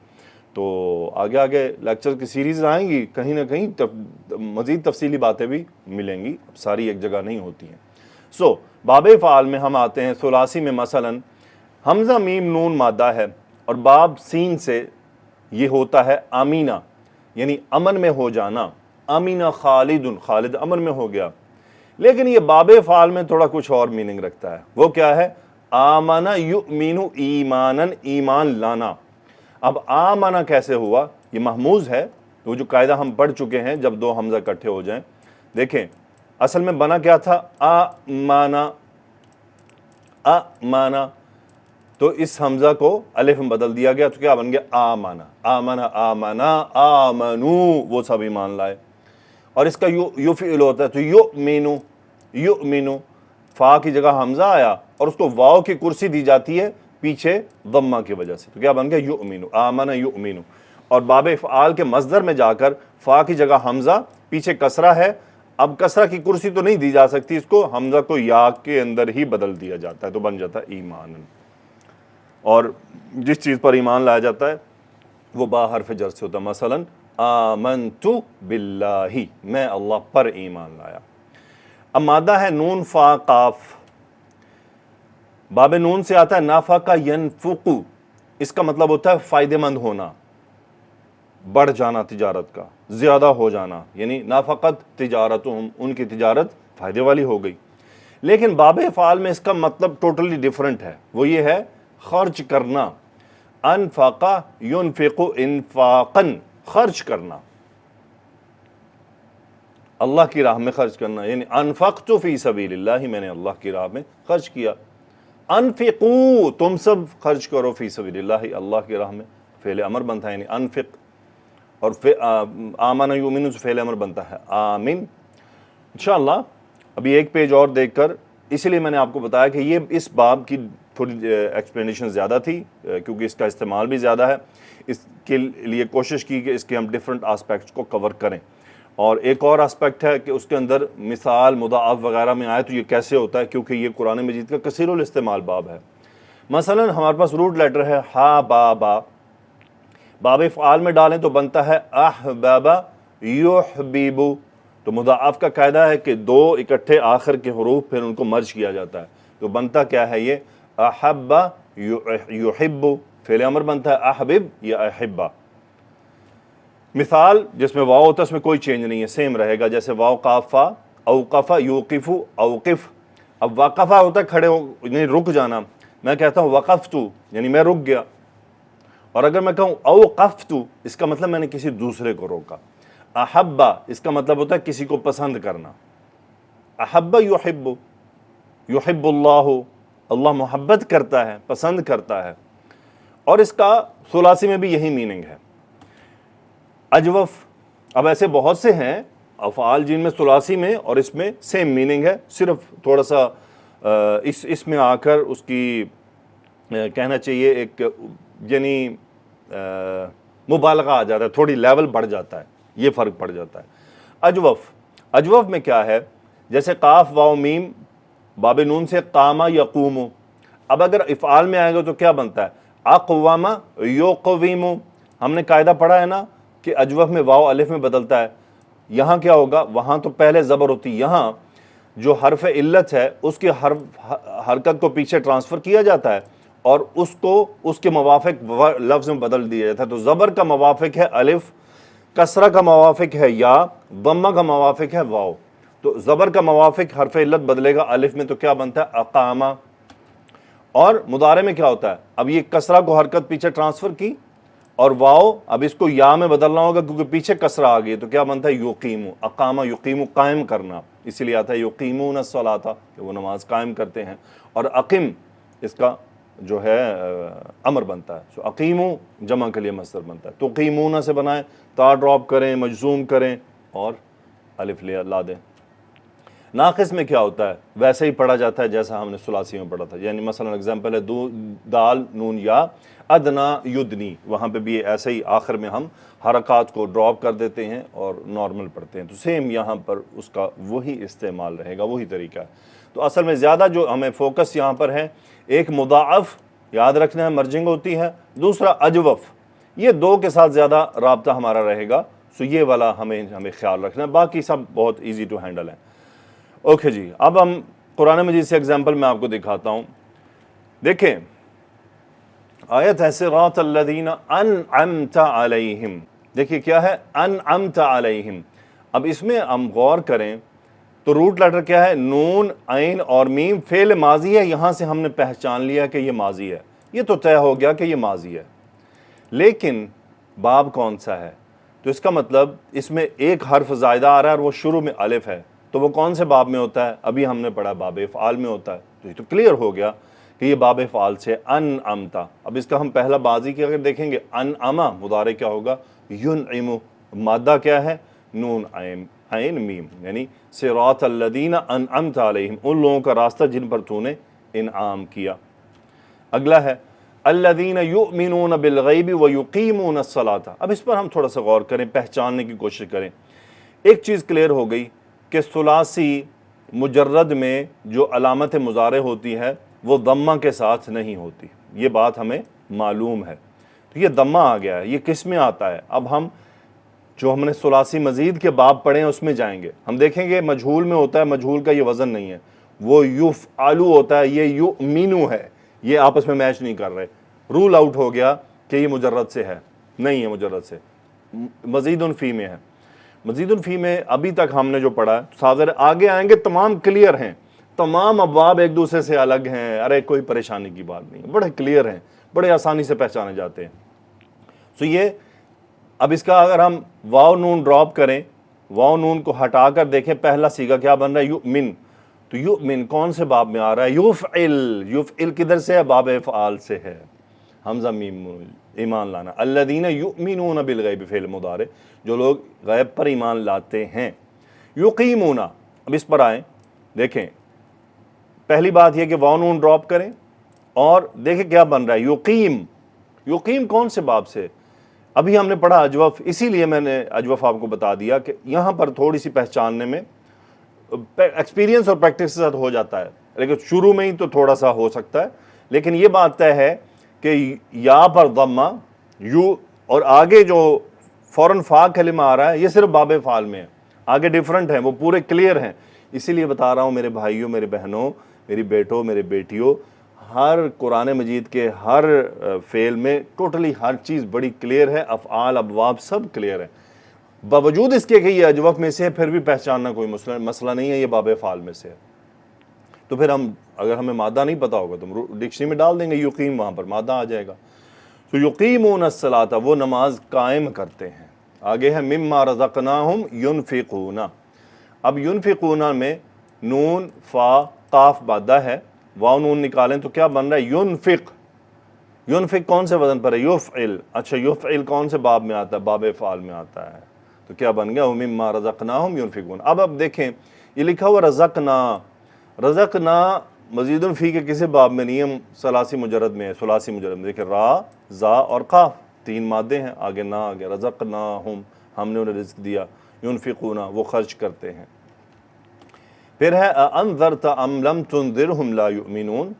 Speaker 1: تو آگے لیکچر کی سیریز آئیں گی، کہیں نہ کہیں مزید تفصیلی باتیں بھی ملیں گی، ساری ایک جگہ نہیں ہوتی ہیں. سو باب فعال میں ہم آتے ہیں ثلاثی میں. مثلا حمزہ میم نون مادہ ہے اور باب سین سے یہ ہوتا ہے آمینہ یعنی امن میں ہو جانا. آمینہ خالد، خالد امن میں ہو گیا. لیکن یہ باب فعال میں تھوڑا کچھ اور میننگ رکھتا ہے. وہ کیا ہے، آمن یؤمن ایمانا، ایمان لانا. اب آمنہ کیسے ہوا، یہ محموز ہے. وہ جو قاعدہ ہم پڑھ چکے ہیں جب دو حمزہ اکٹھے ہو جائیں، دیکھیں اصل میں بنا کیا تھا، آمانا، آمانا. تو اس حمزہ کو الف میں بدل دیا گیا تو کیا بن گیا، آمانا. آمانا آمانا آمنو، وہ سب ایمان لائے. اور اس کا یو فعل ہوتا ہے تو یؤمنو، یؤمنو فا کی جگہ حمزہ آیا اور اس کو واو کی کرسی دی جاتی ہے پیچھے ضمہ کی وجہ سے، تو کیا بن گیا یؤمنو، آمن یؤمنو. اور باب افعال کے مصدر میں جا کر فا کی جگہ حمزہ پیچھے کسرہ ہے، اب کسرہ کی کرسی تو نہیں دی جا سکتی، اس کو حمزہ کو یا کے اندر ہی بدل دیا جاتا ہے، تو بن جاتا ہے ایمان. اور جس چیز پر ایمان لایا جاتا ہے وہ با حرف جر سے ہوتا ہے. مثلا آمنت باللہ، میں اللہ پر ایمان لایا. اب مادہ ہے نون فا قاف، باب نون سے آتا ہے نافقہ ینفق، اس کا مطلب ہوتا ہے فائدہ مند ہونا، بڑھ جانا تجارت کا، زیادہ ہو جانا، یعنی نافقت تجارتہم، ان کی تجارت فائدے والی ہو گئی. لیکن باب افعال میں اس کا مطلب ٹوٹلی ڈیفرنٹ ہے، وہ یہ ہے خرچ کرنا. انفقہ ینفق انفاقا، خرچ کرنا، اللہ کی راہ میں خرچ کرنا، یعنی انفقت فی سبیل اللہ، میں نے اللہ کی راہ میں خرچ کیا. انفقو، تم سب خرچ کرو فی سبیل اللہ، اللہ کی راہ میں، فعل امر بنتا ہے یعنی انفق. اور آمن یؤمن سے فعل امر بنتا ہے آمین. انشاءاللہ ابھی ایک پیج اور دیکھ کر، اسی لیے میں نے آپ کو بتایا کہ یہ اس باب کی تھوڑی ایکسپلینیشن زیادہ تھی کیونکہ اس کا استعمال بھی زیادہ ہے. اس کے لیے کوشش کی کہ اس کے ہم ڈیفرنٹ آسپیکٹس کو کور کریں. اور ایک اور آسپیکٹ ہے کہ اس کے اندر مثال مضاعف وغیرہ میں آئے تو یہ کیسے ہوتا ہے، کیونکہ یہ قرآن مجید کا کثیر الاستعمال باب ہے. مثلا ہمارے پاس روٹ لیٹر ہے ہا با با، باب افعال میں ڈالیں تو بنتا ہے احبب یحبب. تو مضاعف کا قاعدہ ہے کہ دو اکٹھے آخر کے حروف پھر ان کو مرج کیا جاتا ہے، تو بنتا کیا ہے یہ احب یحب، فعل امر بنتا ہے احبب یا احبہ. مثال جس میں واو ہوتا ہے اس میں کوئی چینج نہیں ہے، سیم رہے گا، جیسے واو قاف فا، اوقف یوقف اوقف. اب وقفہ ہوتا ہے کھڑے ہو یعنی رک جانا، میں کہتا ہوں وقفت یعنی میں رک گیا. اور اگر میں کہوں اوقفت اس کا مطلب میں نے کسی دوسرے کو روکا. احبہ اس کا مطلب ہوتا ہے کسی کو پسند کرنا. احب یحب، یحب اللہ، اللہ محبت کرتا ہے، پسند کرتا ہے. اور اس کا ثلاثی میں بھی یہی میننگ ہے. اجوف، اب ایسے بہت سے ہیں افعال جن میں ثلاثی میں اور اس میں سیم میننگ ہے، صرف تھوڑا سا اس میں آ کر اس کی کہنا چاہیے ایک یعنی مبالغہ آ جاتا ہے، تھوڑی لیول بڑھ جاتا ہے، یہ فرق پڑ جاتا ہے. اجوف، اجوف میں کیا ہے، جیسے قاف واو میم باب نون سے قامہ یقوم. اب اگر افعال میں آئے گا تو کیا بنتا ہے اقوام یقویم. ہم نے قاعدہ پڑھا ہے نا کہ اجوف میں واو الف میں بدلتا ہے. یہاں کیا ہوگا، وہاں تو پہلے زبر ہوتی، یہاں جو حرف علت ہے اس کی حرکت کو پیچھے ٹرانسفر کیا جاتا ہے اور اس کو اس کے موافق لفظ میں بدل دیا جاتا ہے. تو زبر کا موافق ہے الف، کسرہ کا موافق ہے یا، ضمہ کا موافق ہے واو. تو زبر کا موافق حرف علت بدلے گا الف میں تو کیا بنتا ہے اقامہ. اور مضارع میں کیا ہوتا ہے، اب یہ کسرہ کو حرکت پیچھے ٹرانسفر کی اور واو اب اس کو یا میں بدلنا ہوگا کیونکہ پیچھے کسرہ آ گئی، تو کیا بنتا ہے یقیمو. اقامہ یقیمو قائم کرنا، اسی لیے آتا ہے یقیمون الصلاۃ کہ وہ نماز قائم کرتے ہیں. اور اقم اس کا جو ہے امر بنتا ہے، سو اقیمو جمع کے لیے مصدر بنتا ہے. تو قیمون سے بنائیں، تا ڈراپ کریں، مجزوم کریں اور الف لا دیں. ناقص میں کیا ہوتا ہے، ویسے ہی پڑھا جاتا ہے جیسا ہم نے ثلاثی میں پڑھا تھا. یعنی مثلا اگزامپل ہے دال نون یا ادنا یدنی، وہاں پہ بھی ایسے ہی آخر میں ہم حرکات کو ڈراپ کر دیتے ہیں اور نارمل پڑھتے ہیں. تو سیم یہاں پر اس کا وہی استعمال رہے گا، وہی طریقہ ہے. تو اصل میں زیادہ جو ہمیں فوکس یہاں پر ہے، ایک مضاعف یاد رکھنا ہے مرجنگ ہوتی ہے، دوسرا اجوف، یہ دو کے ساتھ زیادہ رابطہ ہمارا رہے گا. سو یہ والا ہمیں خیال رکھنا ہے، باقی سب بہت ایزی ٹو ہینڈل ہیں. اوکے جی، اب ہم قرآن مجید سے ایگزامپل میں آپ کو دکھاتا ہوں. دیکھیں آیت ہے صراط الذین انعمت علیہم. دیکھیے کیا ہے انعمت علیہم. اب اس میں ہم غور کریں تو روٹ لیٹر کیا ہے، نون عین اور میم، فعل ماضی ہے. یہاں سے ہم نے پہچان لیا کہ یہ ماضی ہے، یہ تو طے ہو گیا کہ یہ ماضی ہے. لیکن باب کون سا ہے، تو اس کا مطلب اس میں ایک حرف زائدہ آ رہا ہے اور وہ شروع میں الف ہے. تو وہ کون سے باب میں ہوتا ہے، ابھی ہم نے پڑھا باب افعال میں ہوتا ہے. تو یہ تو کلیئر ہو گیا کہ یہ باب افعال سے انعمتا. اب اس کا ہم پہلا ماضی کی اگر دیکھیں گے انعما، مضارع کیا ہوگا ینعم، مادہ کیا ہے نون عین میم، یعنی صراط الذین انعمت علیہم، ان لوگوں کا راستہ جن پر تو نے انعام کیا. اگلا ہے الذین یؤمنون بالغیب ویقیمون الصلاۃ. اب اس پر ہم تھوڑا سا غور کریں، پہچاننے کی کوشش کریں. ایک چیز کلیئر ہو گئی کہ ثلاثی مجرد میں جو علامت مضارع ہوتی ہے وہ ضمہ کے ساتھ نہیں ہوتی، یہ بات ہمیں معلوم ہے۔ تو یہ ضمہ آ گیا ہے، یہ کس میں آتا ہے؟ اب ہم جو ہم نے ثلاثی مزید کے باب پڑھے ہیں اس میں جائیں گے، ہم دیکھیں گے مجہول میں ہوتا ہے، مجہول کا یہ وزن نہیں ہے، وہ یفعلو ہوتا ہے، یہ یؤمنو ہے، یہ آپس میں میچ نہیں کر رہے، رول آؤٹ ہو گیا کہ یہ مجرد سے ہے، نہیں ہے مجرد سے، مزید فی میں ہے۔ مزید فی میں ابھی تک ہم نے جو پڑھا ہے، صادر آگے آئیں گے تمام کلیئر ہیں، تمام ابواب ایک دوسرے سے الگ ہیں، ارے کوئی پریشانی کی بات نہیں، بڑے کلیئر ہیں، بڑے آسانی سے پہچانے جاتے ہیں۔ سو یہ اب اس کا اگر ہم واو نون ڈراپ کریں، واو نون کو ہٹا کر دیکھیں، پہلا صیغہ کیا بن رہا ہے؟ یؤمن۔ تو یؤمن کون سے باب میں آ رہا ہے؟ یفعل، یفعل کدھر سے ہے؟ باب افعال سے ہے، حمزہ میم ایمان لانا۔ الذین یؤمنون بالغیب فعل مضارع، جو لوگ غیب پر ایمان لاتے ہیں۔ یقیمون، اب اس پر آئیں، دیکھیں پہلی بات یہ کہ واو نون ڈراپ کریں اور دیکھیں کیا بن رہا ہے؟ یقیم، یقیم کون سے باب سے؟ ابھی ہم نے پڑھا اجوف، اسی لیے میں نے اجوف آپ کو بتا دیا کہ یہاں پر تھوڑی سی پہچاننے میں ایکسپیرینس اور پریکٹس کے ساتھ ہو جاتا ہے، لیکن شروع میں ہی تو تھوڑا سا ہو سکتا ہے، لیکن یہ بات طے ہے کہ یا پر ضمہ، یو، اور آگے جو فوراً فا کلمہ آ رہا ہے یہ صرف باب فعال میں ہے، آگے ڈیفرنٹ ہیں، وہ پورے کلیئر ہیں۔ اسی لیے بتا رہا ہوں میرے بھائیوں، میرے بہنوں، میری بیٹوں، میرے بیٹیوں، ہر قرآن مجید کے ہر فعل میں ٹوٹلی ہر چیز بڑی کلیئر ہے، افعال، ابواب سب کلیئر ہے۔ باوجود اس کے کہ یہ اجوف میں سے ہے، پھر بھی پہچاننا کوئی مسئلہ نہیں ہے، یہ باب فعال میں سے ہے۔ تو پھر ہم اگر ہمیں مادہ نہیں پتا ہوگا تو ہم ڈکشنری میں ڈال دیں گے یقیم، وہاں پر مادہ آ جائے گا۔ تو یقیمون الصلاۃ، وہ نماز قائم کرتے ہیں۔ آگے ہے مما رزقناہم ینفقون۔ اب ینفقون میں نون فا قاف مادہ ہے، واو نون نکالیں تو کیا بن رہا ہے؟ ینفق۔ ینفق کون سے وزن پر ہے؟ یفعل۔ اچھا یفعل کون سے باب میں آتا ہے؟ باب فعال میں آتا ہے، تو کیا بن گیا؟ مما رزقناہم ینفقون۔ اب دیکھیں یہ لکھا ہوا رزقنا، رزقنا مزید فی کے کسی باب میں نہیں ہے، ثلاثی مجرد میں ہے، ثلاثی مجرد میں دیکھیں را، زا اور قاف، تین مادے ہیں، آگے نہ آگے رزقناہم، ہم نے انہیں رزق دیا، ینفقون وہ خرچ کرتے ہیں۔ پھر ہے انذرت ام لم تنذرہم لا یؤمنون۔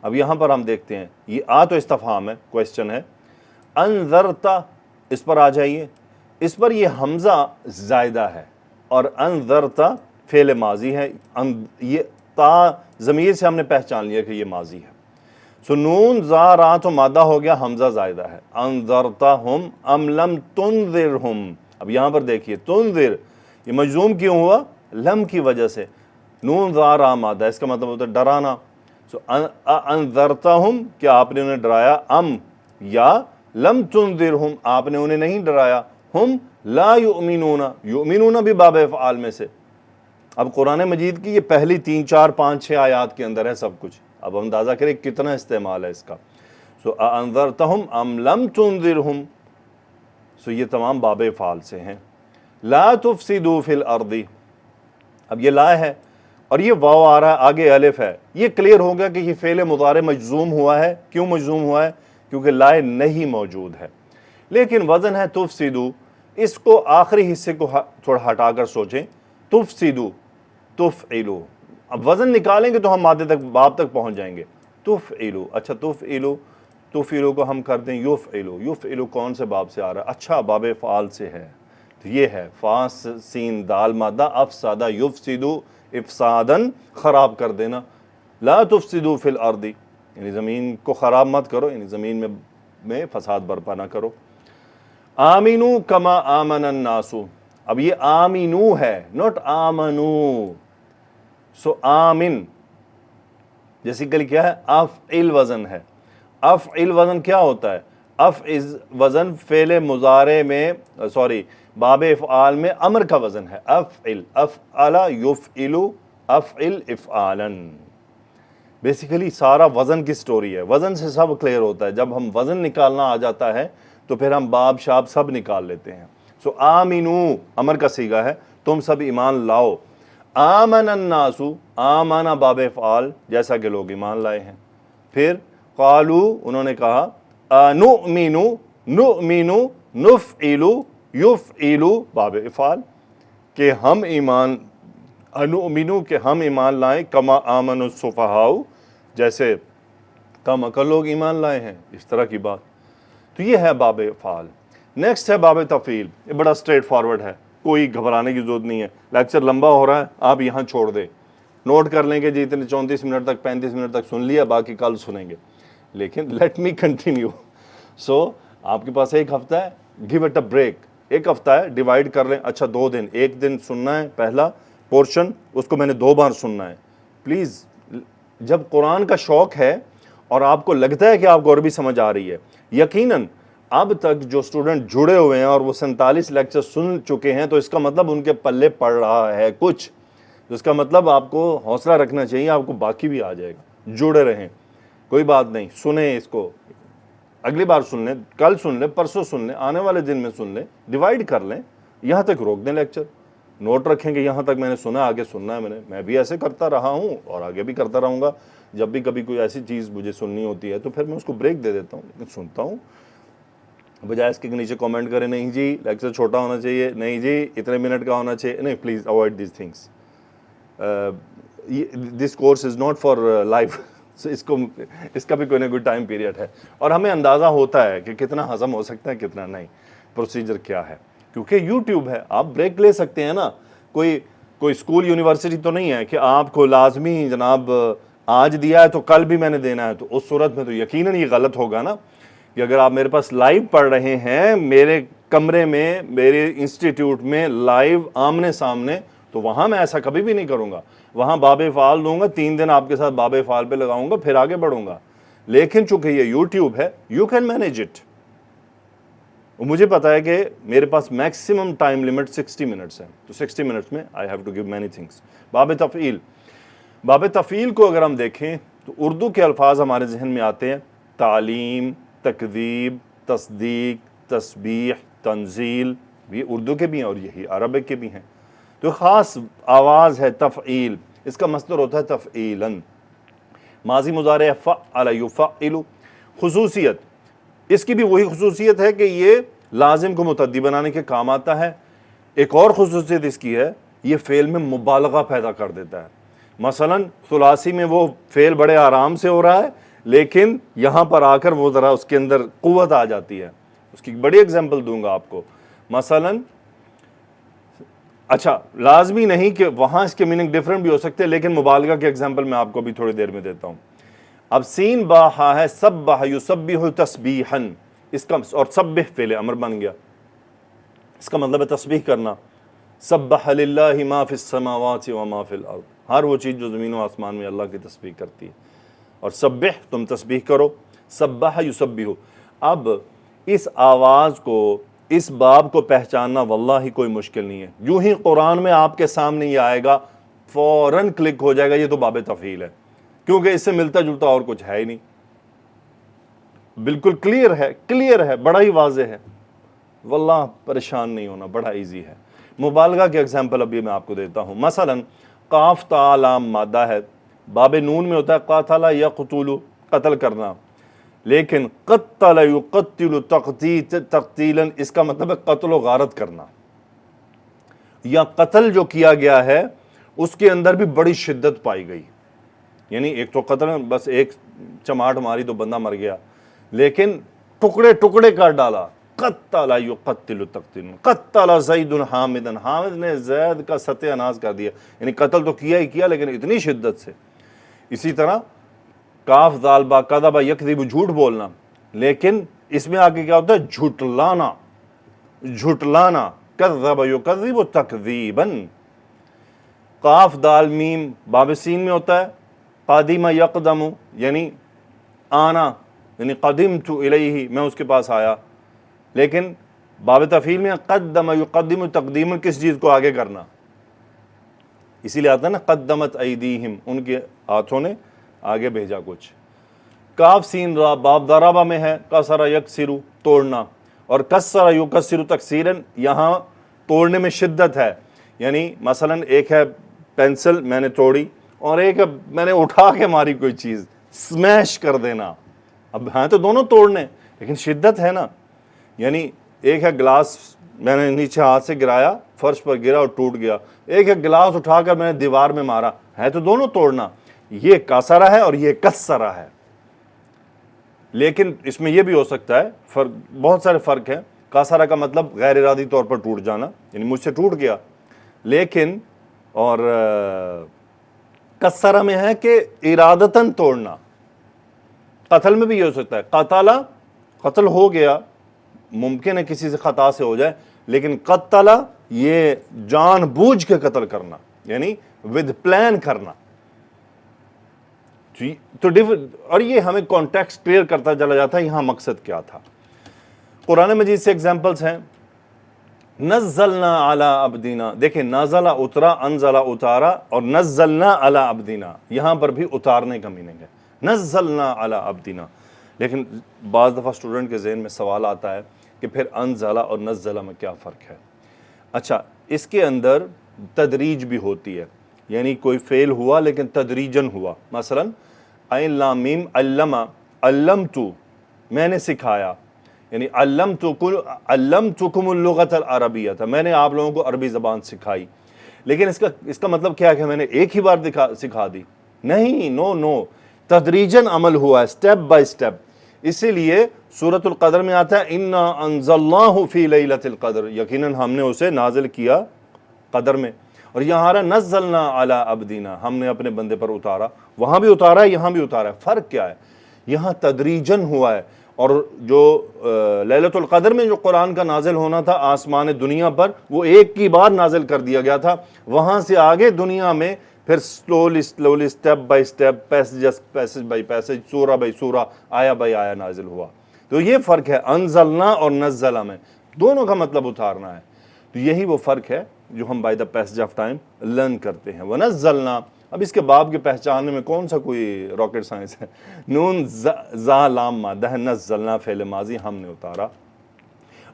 Speaker 1: اب یہاں پر ہم دیکھتے ہیں، یہ تو استفہام ہے، کویسچن ہے، انذرت، اس پر آ جائیے، اس پر یہ حمزہ زائدہ ہے اور انذرت فعل ماضی ہے، یہ تا ضمیر سے ہم نے پہچان لیا کہ یہ ماضی ہے۔ سو نون زا را تو مادہ ہو گیا، حمزہ زائدہ ہے، انذرتہم ام لم تنذرہم۔ اب یہاں پر دیکھیے تنذر، یہ مجزوم کیوں ہوا؟ لم کی وجہ سے، نون زا را مادہ، اس کا مطلب ہوتا ہے ڈرانا۔ سو انذرتہم، کیا آپ نے انہیں ڈرایا؟ ام یا لم تنذرہم، آپ نے انہیں نہیں ڈرایا، ہم لا یؤمنون، یؤمنون بھی باب افعال میں سے۔ اب قرآن مجید کی یہ پہلی 3 4 5 6 آیات کے اندر ہے سب کچھ، اب اندازہ کریں کتنا استعمال ہے اس کا۔ سو انذرتہم ام لم تنذرہم، سو یہ تمام باب افعال سے ہیں۔ لا تفسدوا فی الارض، اب یہ لا ہے اور یہ واو آ رہا ہے، آگے الف ہے، یہ کلیئر ہو گیا کہ یہ فعل مضارع مجزوم ہوا ہے۔ کیوں مجزوم ہوا ہے؟ کیونکہ لا نہیں موجود ہے، لیکن وزن ہے تفسدو۔ اس کو آخری حصے کو تھوڑا ہٹا کر سوچیں، تفسدو، تفعلو، اب وزن نکالیں گے تو ہم مادے تک، باب تک پہنچ جائیں گے۔ تفعلو، اچھا تفعلو، تفعلو کو ہم کر دیں یفعلو، یفعلو کون سے باب سے آ رہا ہے؟ اچھا باب فعال سے ہے، تو یہ ہے فا سین دال مادہ، افسادہ یفسدو، افسادن خراب کر دینا، لا تفسدو فی الارض، یعنی زمین کو خراب مت کرو، یعنی زمین میں فساد برپا نہ کرو۔ آمینو کما آمن الناس، اب یہ آمینو ہے، نوٹ آمنو۔ سو آمن بیسیکلی کیا ہے؟ افعل وزن ہے۔ افعل وزن کیا ہوتا ہے؟ وزن فعل مضارع میں، باب افعال میں امر کا وزن ہے، افعل، افعل یفعلو، افعل افعالا۔ بیسیکلی سارا وزن کی سٹوری ہے، وزن سے سب کلیئر ہوتا ہے۔ جب ہم وزن نکالنا آ جاتا ہے تو پھر ہم باب شاب سب نکال لیتے ہیں۔ سو آمینو امر کا صیغہ ہے، تم سب ایمان لاؤ۔ آمن الناس، آمنا باب افعال، جیسا کہ لوگ ایمان لائے ہیں۔ پھر قالو، انہوں نے کہا، نؤمنو، نؤمنو، نفعلو، یفعلو باب افعال۔ کہ ہم ایمان انؤمنو کہ ہم ایمان لائیں کما آمن السفہاء جیسے کم عقل لوگ ایمان لائے ہیں, اس طرح کی بات. تو یہ ہے باب افعال. نیکسٹ ہے باب تفعیل. یہ بڑا اسٹریٹ فارورڈ ہے, کوئی گھبرانے کی ضرورت نہیں ہے. لیکچر لمبا ہو رہا ہے, آپ یہاں چھوڑ دیں, نوٹ کر لیں کہ جی اتنے 34 منٹ تک 35 منٹ تک سن لیا, باقی کل سنیں گے. لیکن لیٹ می کنٹینیو. سو آپ کے پاس ایک ہفتہ ہے, گیو اٹ اے بریک. ایک ہفتہ ہے, ڈیوائڈ کر لیں. اچھا 2 دن, ایک دن سننا ہے پہلا پورشن, اس کو میں نے 2 بار سننا ہے. پلیز, جب قرآن کا شوق ہے اور آپ کو لگتا ہے کہ آپ کو عربی سمجھ آ رہی ہے, یقیناً اب تک جو اسٹوڈنٹ جڑے ہوئے ہیں اور وہ 47 لیکچر سن چکے ہیں, تو اس کا مطلب ان کے پلے پڑ رہا ہے کچھ. اس کا مطلب آپ کو حوصلہ رکھنا چاہیے, آپ کو باقی بھی آ جائے گا. جڑے رہیں, کوئی بات نہیں, سنیں اس کو, اگلی بار سن لیں, کل سن لیں, پرسوں سن لیں, آنے والے دن میں سن لیں, ڈیوائڈ کر لیں, یہاں تک روک دیں لیکچر. نوٹ رکھیں کہ یہاں تک میں نے سنا, آگے سننا ہے. میں بھی ایسے کرتا رہا ہوں اور آگے بھی کرتا رہوں گا. جب بھی کبھی کوئی ایسی چیز مجھے سننی ہوتی ہے تو پھر میں اس کو بریک دے دیتا ہوں, لیکن سنتا ہوں. بجائے اس کے نیچے کامنٹ کریں نہیں جی لیکچر چھوٹا ہونا چاہیے, نہیں جی اتنے منٹ کا ہونا چاہیے. نہیں, please avoid these things. This course is not for life. اس کا بھی کوئی نہ کوئی ٹائم پیریڈ ہے, اور ہمیں اندازہ ہوتا ہے کہ کتنا ہضم ہو سکتا ہے کتنا نہیں, پروسیجر کیا ہے, کیونکہ یوٹیوب ہے. آپ بریک لے سکتے ہیں نا. کوئی اسکول یونیورسٹی تو نہیں ہے کہ آپ کو لازمی جناب آج دیا ہے تو کل بھی میں نے دینا ہے. تو اس صورت میں تو یقیناً یہ غلط ہوگا نا, کہ اگر آپ میرے پاس لائیو پڑھ رہے ہیں, میرے کمرے میں, میرے انسٹیٹیوٹ میں لائیو آمنے سامنے, تو وہاں میں ایسا کبھی بھی نہیں کروں گا. وہاں باب افعال دوں گا, 3 دن آپ کے ساتھ باب افعال پہ لگاؤں گا, پھر آگے بڑھوں گا. لیکن چونکہ یہ یوٹیوب ہے, یو کین مینیج اٹ. مجھے پتا ہے کہ میرے پاس میکسیمم ٹائم لمٹ 60 منٹس ہے, تو 60 منٹس میں I have to give many things. باب تفعیل. باب تفعیل کو اگر ہم دیکھیں تو اردو کے الفاظ ہمارے ذہن میں آتے ہیں: تعلیم, تکذیب, تصدیق, تسبیح, تنزیل. یہ اردو کے بھی ہیں اور یہی عربک کے بھی ہیں. تو خاص آواز ہے تفعیل, اس کا مصدر ہوتا ہے تفعیلاً. ماضی مضارع فعل یفعل. خصوصیت اس کی بھی وہی خصوصیت ہے کہ یہ لازم کو متعدی بنانے کے کام آتا ہے. ایک اور خصوصیت اس کی ہے, یہ فعل میں مبالغہ پیدا کر دیتا ہے. مثلاً ثلاثی میں وہ فعل بڑے آرام سے ہو رہا ہے, لیکن یہاں پر آ کر وہ ذرا اس کے اندر قوت آ جاتی ہے. اس کی بڑی اگزامپل دوں گا آپ کو. مثلاً اچھا, لازمی نہیں کہ وہاں اس کے میننگ ڈیفرنٹ بھی ہو سکتے ہیں, لیکن مبالغہ کے اگزامپل میں آپ کو بھی تھوڑی دیر میں دیتا ہوں. اب سین با ہا ہے, سبح یسبح تسبیحا, اس کا اور سبح فعل امر بن گیا. اس کا مطلب ہے تسبیح کرنا. سبح للہ ما فی السماوات و ما فی الارض. ہر وہ چیز جو زمین و آسمان میں اللہ کی تسبیح کرتی ہے. اور سبح, تم تسبیح کرو. سبح یسبح. اب اس آواز کو, اس باب کو پہچاننا واللہ کوئی مشکل نہیں ہے. یوں ہی قرآن میں آپ کے سامنے یہ آئے گا, فوراً کلک ہو جائے گا یہ تو باب تفعیل ہے, کیونکہ اس سے ملتا جلتا اور کچھ ہے ہی نہیں. بالکل کلیئر ہے, بڑا ہی واضح ہے. واللہ پریشان نہیں ہونا, بڑا ایزی ہے. مبالغہ کے ایگزامپل ابھی میں آپ کو دیتا ہوں. مثلا قاف تا لام مادہ ہے, باب نون میں ہوتا ہے قاتل یقتل, قتل کرنا. لیکن قتل یقتل تقتیلا, اس کا مطلب ہے قتل و غارت کرنا. یا قتل جو کیا گیا ہے اس کے اندر بھی بڑی شدت پائی گئی. یعنی ایک تو قتل, بس ایک چماٹ ماری تو بندہ مر گیا, لیکن ٹکڑے ٹکڑے کر ڈالا. قتل یقتل تقتیلا, قتل زید حامدا, حامد نے زید کا ستیہ ناز کر دیا. یعنی قتل تو کیا ہی کیا, لیکن اتنی شدت سے. اسی طرح کاف ذال با کذب یکذب, جھوٹ بولنا, لیکن اس میں آگے کیا ہوتا ہے, جھٹلانا. جھٹلانا, کذب یکذب تکذیبا. قاف دال میم باب سین میں ہوتا ہے قادم یقدم, یعنی آنا, یعنی قدمت الیہ, میں اس کے پاس آیا. لیکن باب تفعیل میں قدم یقدم تقدیما, کس چیز کو آگے کرنا. اسی لیے آتا ہے نا قدمت ایدیہم, ان کے ہاتھوں نے آگے بھیجا کچھ. کاف سین را باب ضربہ میں ہے کسر یکسر, توڑنا, اور کسر یکسر تکسیرا, یہاں توڑنے میں شدت ہے. یعنی مثلا ایک ہے پینسل میں نے توڑی, اور ایک ہے میں نے اٹھا کے ماری کوئی چیز, سمیش کر دینا. اب ہاں تو دونوں توڑنے, لیکن شدت ہے نا. یعنی ایک ہے گلاس میں نے نیچے ہاتھ سے گرایا، فرش پر گرا اور ٹوٹ گیا، ایک ایک گلاس اٹھا کر میں نے دیوار میں مارا، ہے تو دونوں توڑنا، یہ کاسرہ ہے اور یہ کسرہ ہے، لیکن اس میں یہ بھی ہو سکتا ہے فرق، بہت سارے فرق ہیں۔ کاسرہ کا مطلب غیر ارادی طور پر ٹوٹ جانا، یعنی مجھ سے ٹوٹ گیا، لیکن اور کسرہ میں ہے کہ ارادتاً توڑنا۔ قتل میں بھی یہ ہو سکتا ہے، قتل ہو گیا، ممکن ہے کسی سے خطا سے ہو جائے، لیکن قتل یہ جان بوجھ کے قتل کرنا، یعنی ود پلان کرنا۔ تو اور یہ ہمیں کانٹیکسٹ کلیئر کرتا چلا جاتا ہے یہاں مقصد کیا تھا۔ قرآن مجید سے ایگزامپلس ہیں، نزلنا علی عبدینا، دیکھیں نازلہ اترا، انزلہ اتارا، اور نزلنا علی عبدینا، یہاں پر بھی اتارنے کا میننگ ہے، نزلنا علی عبدینا۔ لیکن بعض دفعہ اسٹوڈنٹ کے ذہن میں سوال آتا ہے کہ پھر انزلہ اور نزلہ میں کیا فرق ہے؟ اچھا، اس کے اندر تدریج بھی ہوتی ہے، یعنی کوئی فعل ہوا لیکن تدریجن ہوا، مثلا عین لام میم علمہ، علمتو میں نے سکھایا، یعنی علمتکم اللغۃ العربیہ تھا، میں نے آپ لوگوں کو عربی زبان سکھائی، لیکن اس کا مطلب کیا ہے کہ میں نے ایک ہی بار سکھا دی؟ نہیں، نو، تدریجن عمل ہوا ہے، سٹیپ بائی سٹیپ۔ اسی لیے سورۃ القدر میں آتا ہے انا انزلناہ فی لیلۃ القدر، یقیناً ہم نے اسے نازل کیا قدر میں، اور یہاں آ رہا نزلنا علی عبدینا، ہم نے اپنے بندے پر اتارا، وہاں بھی اتارا ہے یہاں بھی اتارا ہے۔ فرق کیا ہے؟ یہاں تدریجن ہوا ہے، اور جو لیلۃ القدر میں جو قرآن کا نازل ہونا تھا آسمان دنیا پر، وہ ایک کی بار نازل کر دیا گیا تھا، وہاں سے آگے دنیا میں پھر slowly step by step, passage by passage, سورہ بائی سورہ، آیا بائی آیا نازل ہوا۔ تو یہ فرق ہے انزلنا اور نزلہ میں، دونوں کا مطلب اتارنا ہے۔ تو یہی وہ فرق ہے جو ہم by the passage of time learn کرتے ہیں۔ وَنَزَّلْنَا، اب اس کے باب کے پہچاننے میں کون سا کوئی راکٹ سائنس ہے؟ نون زا لام مادہ ہے، نزلنا فعل ماضی، ہم نے اتارا۔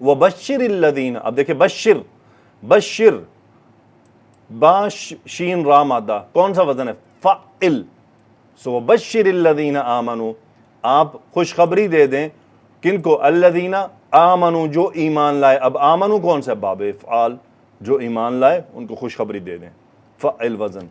Speaker 1: وَبَشِّرِ الَّذِينَ، اب دیکھیں بشر با شین را مادہ، کون سا وزن ہے؟ فعل۔ سو وَبَشِّرِ الَّذِينَ آمَنُوا، آپ خوشخبری دے دیں، کن کو؟ الذین آمنوا، جو ایمان لائے۔ اب آمنوا کون سا؟ باب افعال، جو ایمان لائے ان کو خوشخبری دے دیں، فعل وزن۔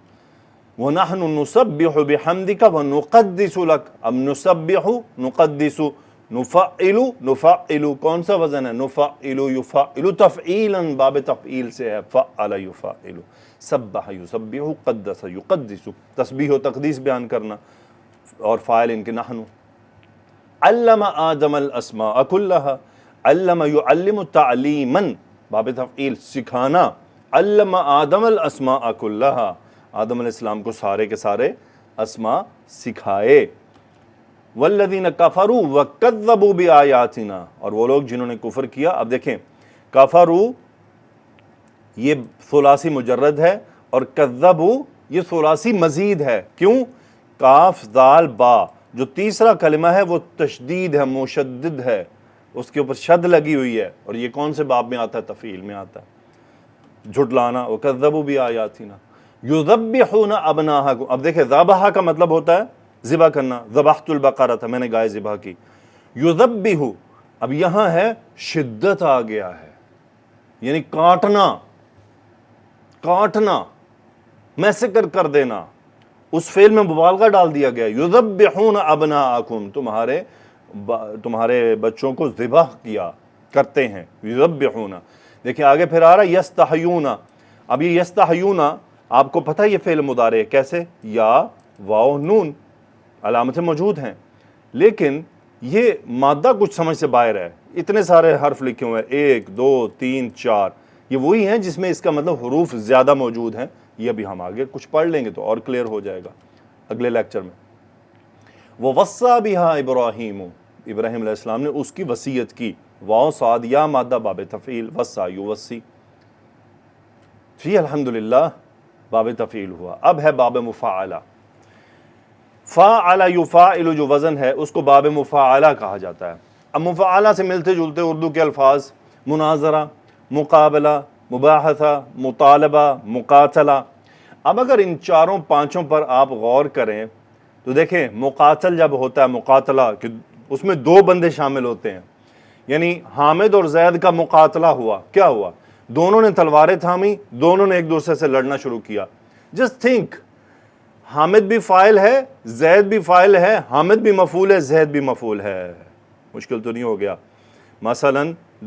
Speaker 1: وَنَحْنُ نُسَبِّحُ بِحَمْدِكَ وَنُقَدِّسُ لَكَ، اب نُسَبِّحُ، نُقَدِّسُ، نُفَعِّلُ کون سا وزن ہے؟ نُفَعِّلُ، یُفَعِّلُ تفعیلاً، باب تفعیل سے ہے، فعل یفعل، سبح یسبح، قدس یقدس، تسبیح و تقدیس بیان کرنا، اور فاعل ان کے نحن۔ علم آدم الاسماء كلها، علم يعلم تعلیما، باب تفعیل سکھانا، علم آدم الاسماء كلها، آدم علیہ السلام کو سارے کے سارے اسماء سکھائے۔ والذین کفروا وکذبوا بآیاتنا، اور وہ لوگ جنہوں نے کفر کیا۔ اب دیکھیں کفروا یہ ثلاثی مجرد ہے، اور کذبوا یہ ثلاثی مزید ہے۔ کیوں؟ کاف ذال با، جو تیسرا کلمہ ہے وہ تشدید ہے، مشدد ہے، اس کے اوپر شد لگی ہوئی ہے، اور یہ کون سے باب میں آتا ہے؟ تفعیل میں آتا ہے، جھٹلانا۔ وکذبوا بآیاتنا یذبحون ابناءکم، اب دیکھیں ذبح کا مطلب ہوتا ہے ذبح کرنا، ذبحت البقرہ تھا، میں نے گائے ذبح کی۔ یذبح، اب یہاں ہے شدت آ گیا ہے، یعنی کاٹنا، میسیکر کر دینا، اس فعل میں مبالغہ ڈال دیا گیا۔ یذبحون ابناءکم، تمہارے بچوں کو ذبح کیا کرتے ہیں، یذبحون۔ دیکھیں آگے پھر آ رہا ہے یستحیون، اب یہ یستحیون آپ کو پتہ ہے یہ فعل مضارع ہے کیسے؟ یا واو نون علامتیں موجود ہیں، لیکن یہ مادہ کچھ سمجھ سے باہر ہے، اتنے سارے حرف لکھے ہوئے ہیں، 1 2 3 4، یہ وہی ہیں جس میں اس کا مطلب حروف زیادہ موجود ہیں۔ یہ ابھی ہم آگے کچھ پڑھ لیں گے تو اور کلیئر ہو جائے گا اگلے لیکچر میں۔ وَوَصَّى بِهَا ابراہیم، ابراہیم علیہ السلام نے اس کی وصیت کی، واو صاد یا مادہ باب تفعیل، وصّى یوصی، فی الحمدللہ باب تفعیل ہوا۔ اب ہے باب مفاعلہ، فاعل یفاعل جو وزن ہے اس کو باب مفاعلہ کہا جاتا ہے۔ اب مفاعلہ سے ملتے جلتے اردو کے الفاظ مناظرہ، مقابلہ، مباحثہ، مطالبہ، مقاتلہ۔ اب اگر ان چاروں پانچوں پر آپ غور کریں تو دیکھیں مقاتل جب ہوتا ہے، مقاتلہ کہ اس میں دو بندے شامل ہوتے ہیں، یعنی حامد اور زید کا مقاتلہ ہوا، کیا ہوا؟ دونوں نے تلواریں تھامی، دونوں نے ایک دوسرے سے لڑنا شروع کیا. جسٹ تھنک، حامد بھی فاعل ہے، زید بھی فاعل ہے، حامد بھی مفعول ہے، زید بھی مفعول ہے. مشکل تو نہیں ہو گیا؟ مثلا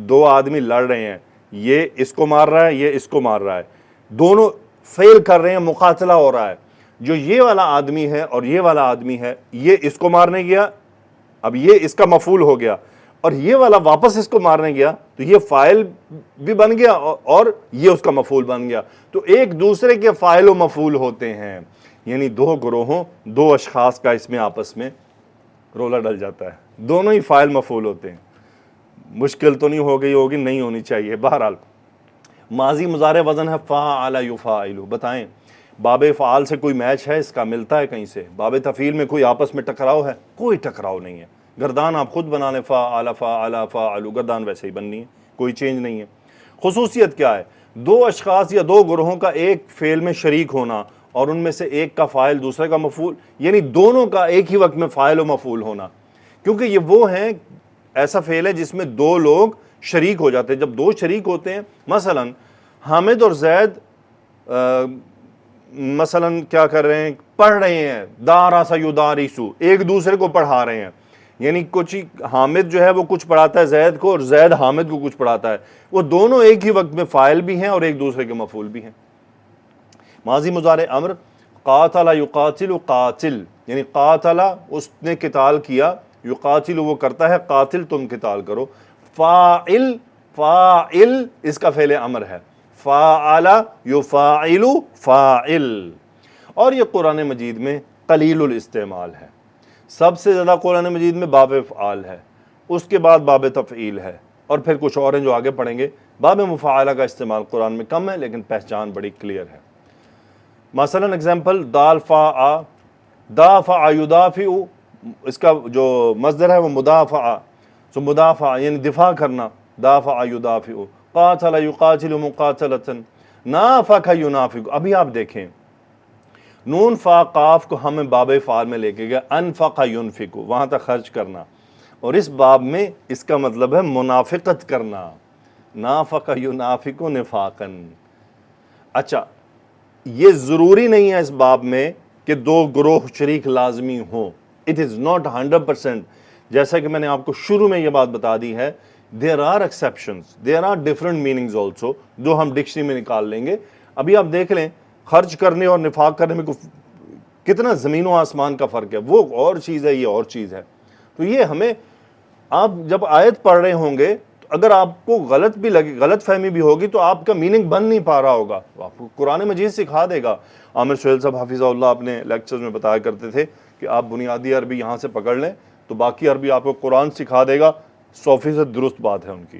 Speaker 1: دو آدمی لڑ رہے ہیں، یہ اس کو مار رہا ہے، یہ اس کو مار رہا ہے، دونوں فیل کر رہے ہیں، مقاتلہ ہو رہا ہے. جو یہ والا آدمی ہے اور یہ والا آدمی ہے، یہ اس کو مارنے گیا، اب یہ اس کا مفعول ہو گیا، اور یہ والا واپس اس کو مارنے گیا تو یہ فاعل بھی بن گیا اور یہ اس کا مفعول بن گیا. تو ایک دوسرے کے فاعل و مفعول ہوتے ہیں. یعنی دو گروہوں، دو اشخاص کا اس میں آپس میں رولا ڈل جاتا ہے، دونوں ہی فاعل مفعول ہوتے ہیں. مشکل تو نہیں ہو گئی ہوگی؟ نہیں ہونی چاہیے. بہرحال ماضی مضارع وزن ہے فاعل یفاعل. بتائیں باب فعال سے کوئی میچ ہے اس کا؟ ملتا ہے کہیں سے؟ باب تفعیل میں کوئی آپس میں ٹکراؤ ہے؟ کوئی ٹکراؤ نہیں ہے. گردان آپ خود بنا لیں، فاعل فاعل فاعل، گردان ویسے ہی بننی ہے، کوئی چینج نہیں ہے. خصوصیت کیا ہے؟ دو اشخاص یا دو گروہوں کا ایک فعل میں شریک ہونا اور ان میں سے ایک کا فاعل دوسرے کا مفعول، یعنی دونوں کا ایک ہی وقت میں فاعل و مفعول ہونا. کیونکہ یہ وہ ہیں، ایسا فعل ہے جس میں دو لوگ شریک ہو جاتے ہیں. جب دو شریک ہوتے ہیں، مثلا حامد اور زید مثلا کیا کر رہے ہیں؟ پڑھ رہے ہیں، دارس یدارسو، ایک دوسرے کو پڑھا رہے ہیں. یعنی کچھ حامد جو ہے وہ کچھ پڑھاتا ہے زید کو اور زید حامد کو کچھ پڑھاتا ہے. وہ دونوں ایک ہی وقت میں فاعل بھی ہیں اور ایک دوسرے کے مفعول بھی ہیں. ماضی مضارع امر قاتل یقاتل قاتل، یعنی قاتل اس نے قتال کیا، یقاتل وہ کرتا ہے، قاتل تم قتال کرو. فاعل فاعل اس کا فعل امر ہے، فاعل یفاعل فاعل. اور یہ قرآن مجید میں قلیل الاستعمال ہے. سب سے زیادہ قرآن مجید میں باب افعال ہے، اس کے بعد باب تفعیل ہے، اور پھر کچھ اور ہیں جو آگے پڑھیں گے. باب مفاعلہ کا استعمال قرآن میں کم ہے لیکن پہچان بڑی کلیئر ہے. مثلا اگزامپل دال فا، دافع یدافع، اس کا جو مصدر ہے وہ مدافع، سو مدافع یعنی دفاع کرنا، دافع یدافع. قاتل یقاتل مقاتلۃ، نافق ینافق. ابھی آپ دیکھیں نون فا قاف کو ہمیں باب فعال میں لے کے گیا، انفق ینفق، وہاں تک خرچ کرنا، اور اس باب میں اس کا مطلب ہے منافقت کرنا، نافق ینافق نفاقا. اچھا یہ ضروری نہیں ہے اس باب میں کہ دو گروہ شریک لازمی ہوں. It is not 100%. جیسا کہ میں نے آپ کو شروع میں یہ بات بتا دی ہے، there are exceptions, there are different meanings also, جو ہم ڈکشنری میں نکال لیں گے. ابھی آپ دیکھ لیں خرچ کرنے اور نفاق کرنے میں کتنا زمین و آسمان کا فرق ہے. وہ اور چیز ہے، یہ اور چیز ہے. تو یہ ہمیں، آپ جب آیت پڑھ رہے ہوں گے تو اگر آپ کو غلط بھی لگے، غلط فہمی بھی ہوگی تو آپ کا میننگ بن نہیں پا رہا ہوگا. آپ کو قرآن مجید سکھا دے گا. عامر سہیل صاحب حفظہ اللہ اپنے لیکچرز میں بتایا کرتے تھے کہ آپ بنیادی عربی یہاں سے پکڑ لیں تو باقی عربی آپ کو قرآن سکھا دے گا. 100% درست بات ہے ان کی.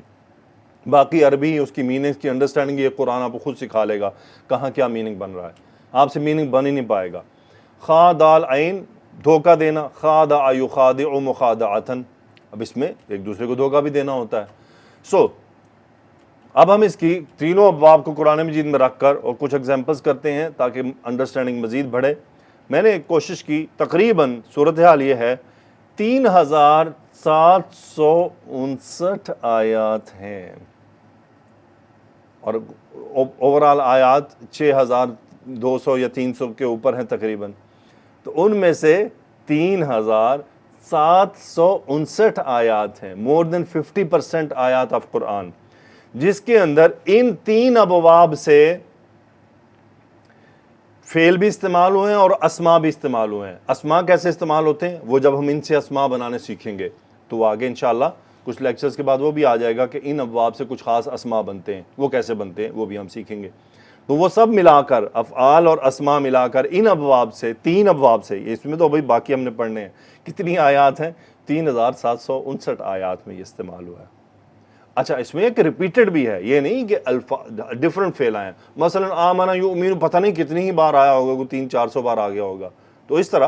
Speaker 1: باقی عربی اس کی میننگز کی انڈرسٹینڈنگ یہ قرآن آپ کو خود سکھا لے گا کہاں کیا میننگ بن رہا ہے. آپ سے میننگ بن ہی نہیں پائے گا. خا دال عین، دھوکہ دینا، خادع یخادع مخادعۃ، اب اس میں ایک دوسرے کو دھوکہ بھی دینا ہوتا ہے. سو اب ہم اس کی تینوں ابواب کو قرآن مجید میں رکھ کر اور کچھ ایگزامپلس کرتے ہیں تاکہ انڈرسٹینڈنگ مزید بڑھے. میں نے کوشش کی، تقریباً صورتحال یہ ہے 3759 آیات ہیں اور اوورال آیات 6200 یا 300 کے اوپر ہیں تقریباً. تو ان میں سے 3759 آیات ہیں، مور دین 50% آیات آف قرآن، جس کے اندر ان تین ابواب سے فعل بھی استعمال ہوئے ہیں اور اسما بھی استعمال ہوئے ہیں. اسما کیسے استعمال ہوتے ہیں وہ جب ہم ان سے اسما بنانے سیکھیں گے تو آگے انشاءاللہ کچھ لیکچرز کے بعد وہ بھی آ جائے گا کہ ان ابواب سے کچھ خاص اسما بنتے ہیں، وہ کیسے بنتے ہیں وہ بھی ہم سیکھیں گے. تو وہ سب ملا کر، افعال اور اسما ملا کر ان ابواب سے، تین ابواب سے، اس میں تو بھائی باقی ہم نے پڑھنے ہیں. کتنی آیات ہیں؟ 3759 آیات میں یہ استعمال ہوا ہے. اچھا اس میں ایک ریپیٹڈ بھی ہے، یہ نہیں کہ ڈفرنٹ فعل آئے ہیں. مثلا آمن یؤمن پتہ نہیں کتنی ہی بار آیا ہوگا، 300-400 بار آ گیا ہوگا. تو اس طرح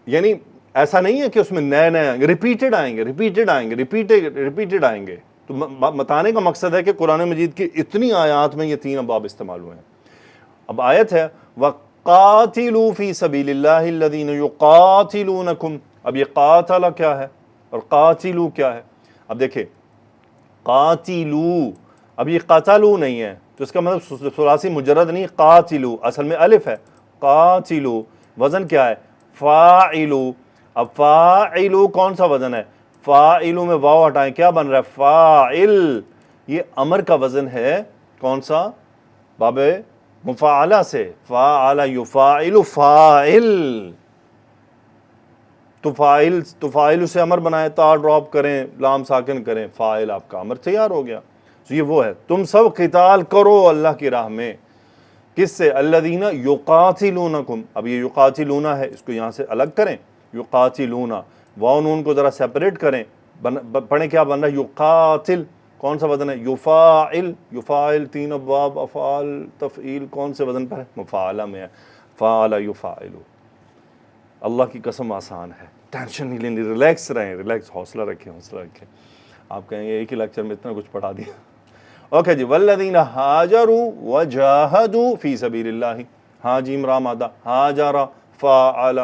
Speaker 1: یعنی ایسا نہیں ہے کہ اس میں نئے آئیں گے، ریپیٹڈ آئیں گے، ریپیٹڈ آئیں گے. تو بتانے کا مقصد ہے کہ قرآن مجید کی اتنی آیات میں یہ تین ابواب استعمال ہوئے ہیں. اب آیت ہے وَقَاتِلُوا فِي سَبِيلِ اللَّهِ الَّذِينَ يُقَاتِلُونَكُمْ. اب یہ قاتل کیا ہے اور قاتلو کیا ہے؟ اب دیکھیں قاتلو، اب یہ قاتلو نہیں ہے تو اس کا مطلب ثلاثی مجرد نہیں، قاتلو اصل میں الف ہے، قاتلو وزن کیا ہے فاعلو، اب فاعلو کون سا وزن ہے، فاعلو میں واو ہٹائیں کیا بن رہا ہے فاعل، یہ امر کا وزن ہے کون سا باب مفاعلہ سے، فاعل یفاعل فاعل، تفاعل سے امر بنائے، تا ڈراپ کریں لام ساکن کریں، فاعل آپ کا امر تیار ہو گیا۔ تو یہ وہ ہے تم سب قتال کرو اللہ کی راہ میں، کس سے، الذین یقاتلونکم، اب یہ یقاتلون ہے اس کو یہاں سے الگ کریں، یقاتلون واو نون کو ذرا سیپریٹ کریں، پڑھیں کیا بن رہا ہے یقاتل، کون سا وزن ہے یفاعل، یفاعل تین ابواب افعال تفعیل کون سے وزن پر ہے مفاعلہ میں ہے، فعل یفاعل۔ اللہ کی قسم آسان ہے، ٹینشن نہیں لینی، ریلیکس رہیں، ریلیکس، حوصلہ رکھیں، حوصلہ رکھیں۔ آپ کہیں گے ایک ہی لیکچر میں اتنا کچھ پڑھا دیا۔ اوکے جی، والذین ہاجروا وجاہدوا فی سبیل اللہ، حاجیم را مادہ، ہاجرا فاعل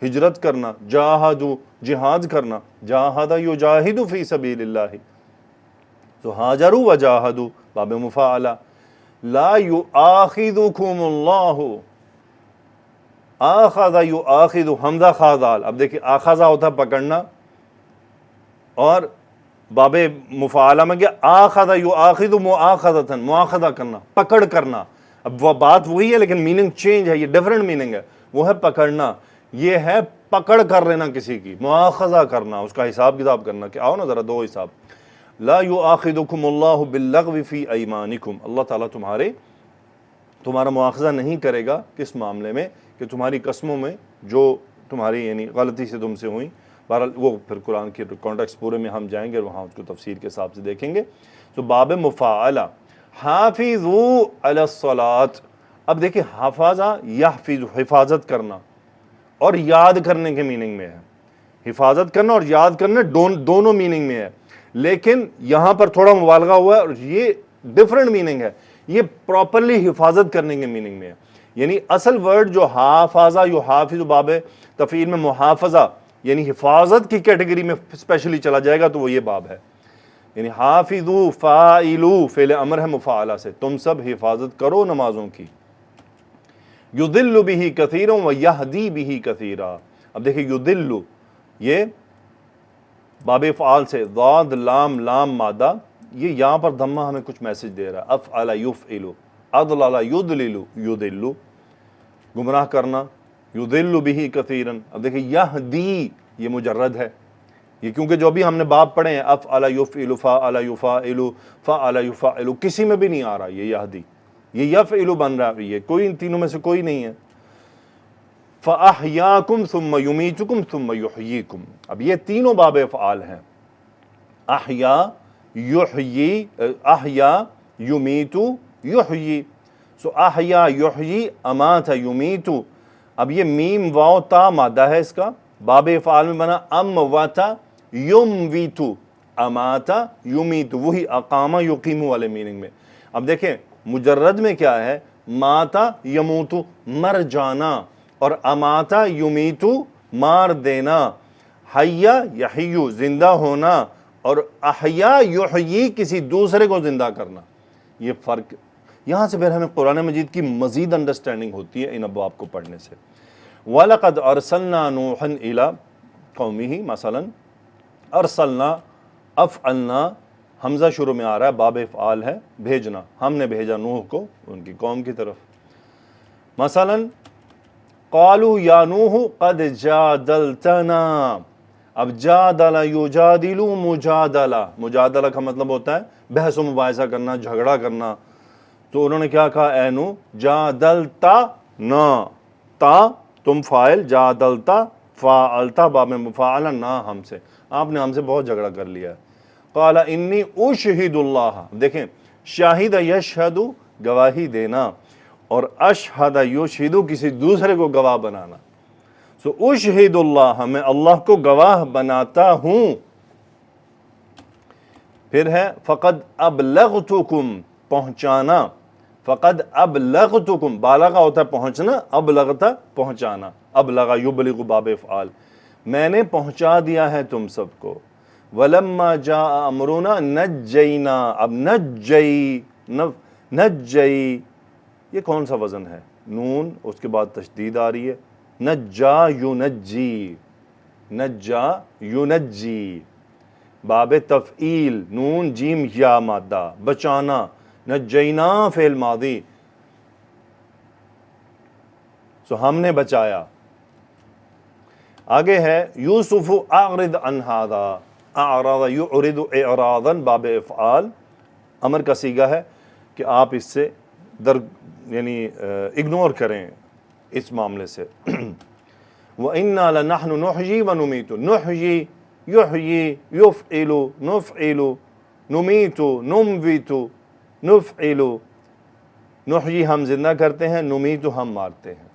Speaker 1: ہجرت کرنا، جاہدوا جہاد کرنا، جاہد یجاہد فی سبیل اللہ، تو ہاجروا وجاہدوا باب مفاعلہ، لا یؤاخذکم اللہ، آخذ یؤاخذ حمزہ خاذال، اب دیکھیں آخذہ ہوتا ہے پکڑنا، اور باب مفاعلہ میں کیا آخذ یؤاخذ مؤاخذۃ، مؤاخذہ کرنا، پکڑ کرنا، اب وہ بات وہی ہے لیکن میننگ چینج ہے، یہ ڈیفرنٹ میننگ ہے، وہ ہے پکڑنا، یہ ہے پکڑ کر لینا کسی کی، مؤاخذہ کرنا، اس کا حساب کتاب کرنا کہ آؤ نا ذرا دو حساب۔ لا یؤاخذکم اللہ باللغو فی ایمانکم، اللہ تعالیٰ تمہارا مؤاخذہ نہیں کرے گا کس معاملے میں کہ تمہاری قسموں میں جو تمہاری یعنی غلطی سے تم سے ہوئیں، بہرحال وہ پھر قرآن کے کانٹیکس پورے میں ہم جائیں گے اور وہاں اس کو تفسیر کے حساب سے دیکھیں گے۔ تو باب مفاعلہ، حافظوا علی الصلاۃ، اب دیکھیں حفاظہ یحفظ حفاظت کرنا اور یاد کرنے کے میننگ میں ہے، حفاظت کرنا اور یاد کرنا دونوں میننگ میں ہے، لیکن یہاں پر تھوڑا مبالغہ ہوا ہے اور یہ ڈفرنٹ میننگ ہے، یہ پراپرلی حفاظت کرنے کے میننگ میں ہے، یعنی اصل ورڈ جو حافظہ یحافظ باب تفعیل میں محافظہ یعنی حفاظت کی کیٹیگری میں اسپیشلی چلا جائے گا تو وہ یہ باب ہے، یعنی حافظوا فاعلوا فعل امر ہے مفاعلہ سے، تم سب حفاظت کرو نمازوں کی، یضل بہ کثیرا ویہدی بہ کثیرا، اب دیکھیں یضل یہ باب افعال سے، ضاد لام لام مادہ، یہ یہاں پر دھمہ ہمیں کچھ میسج دے رہا ہے، افعل یفعل، اضلل یضلل یضل، گمراہ کرنا، یضل بہ کثیرا، اب دیکھیں یہدی یہ مجرد ہے، یہ کیونکہ جو بھی ہم نے باب پڑھے ہیں افعل یفعل فعل یفعل فعل یفعل کسی میں بھی نہیں آ رہا یہ یہدی، یہ یفعل بن رہا ہے، یہ کوئی ان تینوں میں سے کوئی نہیں ہے۔ فَأَحْيَاكُمْ ثُمَّ يُمِيتُكُمْ ثُمَّ يُحْيِيكُمْ، اب یہ تینوں باب افعال ہیں، احیا یحیی، احیا یمیتو یحیی، سو احیا یحیی امات یمیتو، اب یہ میم واو تا مادہ ہے اس کا، باب افعال میں بنا اموات یمویتو، امات یمیتو، وہی اقامہ یقیمو والے میننگ میں۔ اب دیکھیں مجرد میں کیا ہے، ماتا یموتو مر جانا، اور اماتا یمیتو مار دینا، حیا یحیو زندہ ہونا، اور احیا یحیی کسی دوسرے کو زندہ کرنا، یہ فرق یہاں سے پھر ہمیں قرآن مجید کی مزید انڈرسٹینڈنگ ہوتی ہے ان ابواب کو پڑھنے سے۔ وَلَقَدْ أَرْسَلْنَا نُوحًا إِلَىٰ قَوْمِهِ، مثلا ارسلنا افعلنا، حمزہ شروع میں آ رہا ہے، باب افعال ہے، بھیجنا، ہم نے بھیجا نوح کو ان کی قوم کی طرف، مثلا قالوا یا نوح قد جادلتنا، اب جادل یجادل مجادلہ، مجادلہ کا مطلب ہوتا ہے بحث و مباحثہ کرنا، جھگڑا کرنا، تو انہوں نے کیا کہا، اے نوح جادلتا نا، تا تم فاعل، جادلتا فاعلتا باب مفاعلہ، نا ہم سے، آپ نے ہم سے بہت جھگڑا کر لیا ہے۔ قال انی اشہد اللہ، دیکھیں شاہد یشہد گواہی دینا، اور اشہد یشہد کسی دوسرے کو گواہ بنانا، سو اشہد اللہ میں اللہ کو گواہ بناتا ہوں۔ پھر ہے فقد ابلغتکم پہنچانا، فقد ابلغتکم بالغہ ہوتا ہے پہنچنا، ابلغتا پہنچانا، ابلغ یبلغ باب افعال، میں نے پہنچا دیا ہے تم سب کو، وَلَمَّا جَاءَ أَمْرُنَا نَجَّيْنَا، اب نجئی یہ کون سا وزن ہے؟ نون اس کے بعد تشدید آ رہی ہے، نجا ینجی، نجا ینجی، باب تفعیل، نون جیم یا مادہ، بچانا، نجینا فعل ماضی، سو ہم نے بچایا۔ آگے ہے یوسف اعرض عن ھذا، اعرض یعرض اعراضا، باب افعال، امر کا صیغہ ہے کہ آپ اس سے یعنی اگنور کریں اس معاملے سے۔ وَإِنَّا لَنَحْنُ نُحْيِي وَنُمِيتُ، نحیی، یحیی، یفعل، نفعل، نمیت، نموت، نفعل، نحیی ہم زندہ کرتے ہیں، نمیت ہم مارتے ہیں۔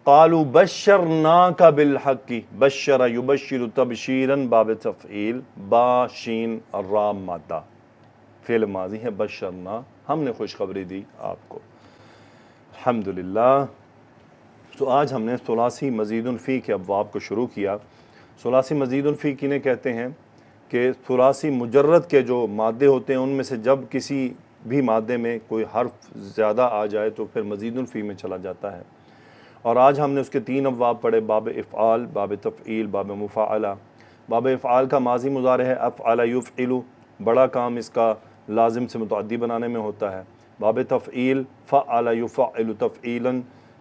Speaker 1: قالوا بشرناک بالحق، بشر یبشر تبشیرا، باب تفعیل، با شین را مادہ، فعل ماضی ہے، بشرنا ہم نے خوشخبری دی آپ کو۔ الحمدللہ۔ تو آج ہم نے ثلاثی مزید فی کے ابواب کو شروع کیا۔ ثلاثی مزید فی کنہیں کہتے ہیں کہ ثلاثی مجرد کے جو مادے ہوتے ہیں ان میں سے جب کسی بھی مادے میں کوئی حرف زیادہ آ جائے تو پھر مزید فی میں چلا جاتا ہے۔ اور آج ہم نے اس کے 3 ابواب پڑھے، باب افعال، باب تفعیل، باب مفاعلہ۔ باب افعال کا ماضی مضارع ہے افعل یفعل، بڑا کام اس کا لازم سے متعدی بنانے میں ہوتا ہے۔ باب تفعیل فعل یفعل تفعیلا،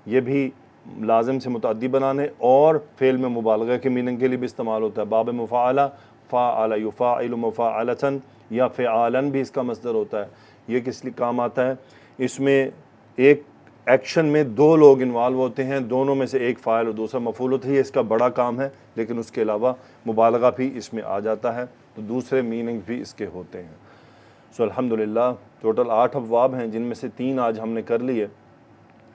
Speaker 1: یہ بھی لازم سے متعدی بنانے اور فعل میں مبالغہ کے میننگ کے لیے بھی استعمال ہوتا ہے۔ باب مفاعلہ فعل یفعل مفاعلۃ، یا فعالا بھی اس کا مصدر ہوتا ہے۔ یہ کس لیے کام آتا ہے؟ اس میں ایک ایکشن میں 2 لوگ انوالو ہوتے ہیں، دونوں میں سے ایک فاعل اور دوسرا مفعول ہوتا ہے، یہ اس کا بڑا کام ہے، لیکن اس کے علاوہ مبالغہ بھی اس میں آ جاتا ہے، تو دوسرے میننگ بھی اس کے ہوتے ہیں۔ سو الحمدللہ ٹوٹل 8 ابواب ہیں، جن میں سے 3 آج ہم نے کر لیے،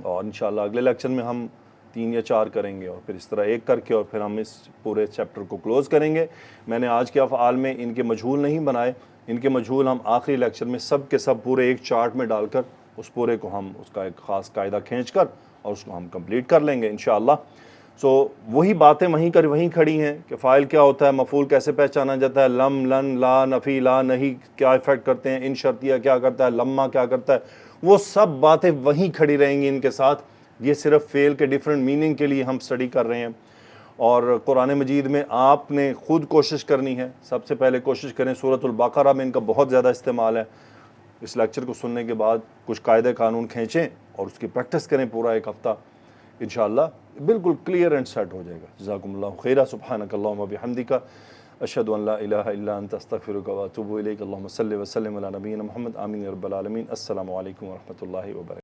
Speaker 1: اور انشاءاللہ اگلے لیکچر میں ہم 3 یا 4 کریں گے، اور پھر اس طرح ایک کر کے اور پھر ہم اس پورے چیپٹر کو کلوز کریں گے۔ میں نے آج کے افعال میں ان کے مجہول نہیں بنائے، ان کے مجہول ہم آخری لیکچر میں سب کے سب پورے ایک چارٹ میں ڈال کر اس پورے کو ہم اس کا ایک خاص قاعدہ کھینچ کر اور اس کو ہم کمپلیٹ کر لیں گے انشاءاللہ۔ سو وہی باتیں وہیں کھڑی ہیں کہ فاعل کیا ہوتا ہے، مفعول کیسے پہچانا جاتا ہے، لم، لن، لا، نفی، لا، نہیں کیا ایفیکٹ کرتے ہیں، ان شرطیہ کیا کرتا ہے، لما کیا کرتا ہے، وہ سب باتیں وہیں کھڑی رہیں گی ان کے ساتھ۔ یہ صرف فعل کے ڈیفرنٹ میننگ کے لیے ہم سٹڈی کر رہے ہیں، اور قرآن مجید میں آپ نے خود کوشش کرنی ہے۔ سب سے پہلے کوشش کریں، سورۃ البقرہ میں ان کا بہت زیادہ استعمال ہے۔ اس لیکچر کو سننے کے بعد کچھ قاعدے قانون کھینچیں اور اس کی پریکٹس کریں پورا ایک ہفتہ، انشاءاللہ بالکل کلیئر اینڈ سیٹ ہو جائے گا۔ جزاکم اللہ خیرا، سبحانک اللہم و بحمدک، اشہد ان لا الہ الا انت، استغفرک و اتوب الیک۔ اللہم صلی وسلم علی نبینا محمد، آمین یا رب العالمین۔ السلام علیکم ورحمۃ اللہ وبرکاتہ۔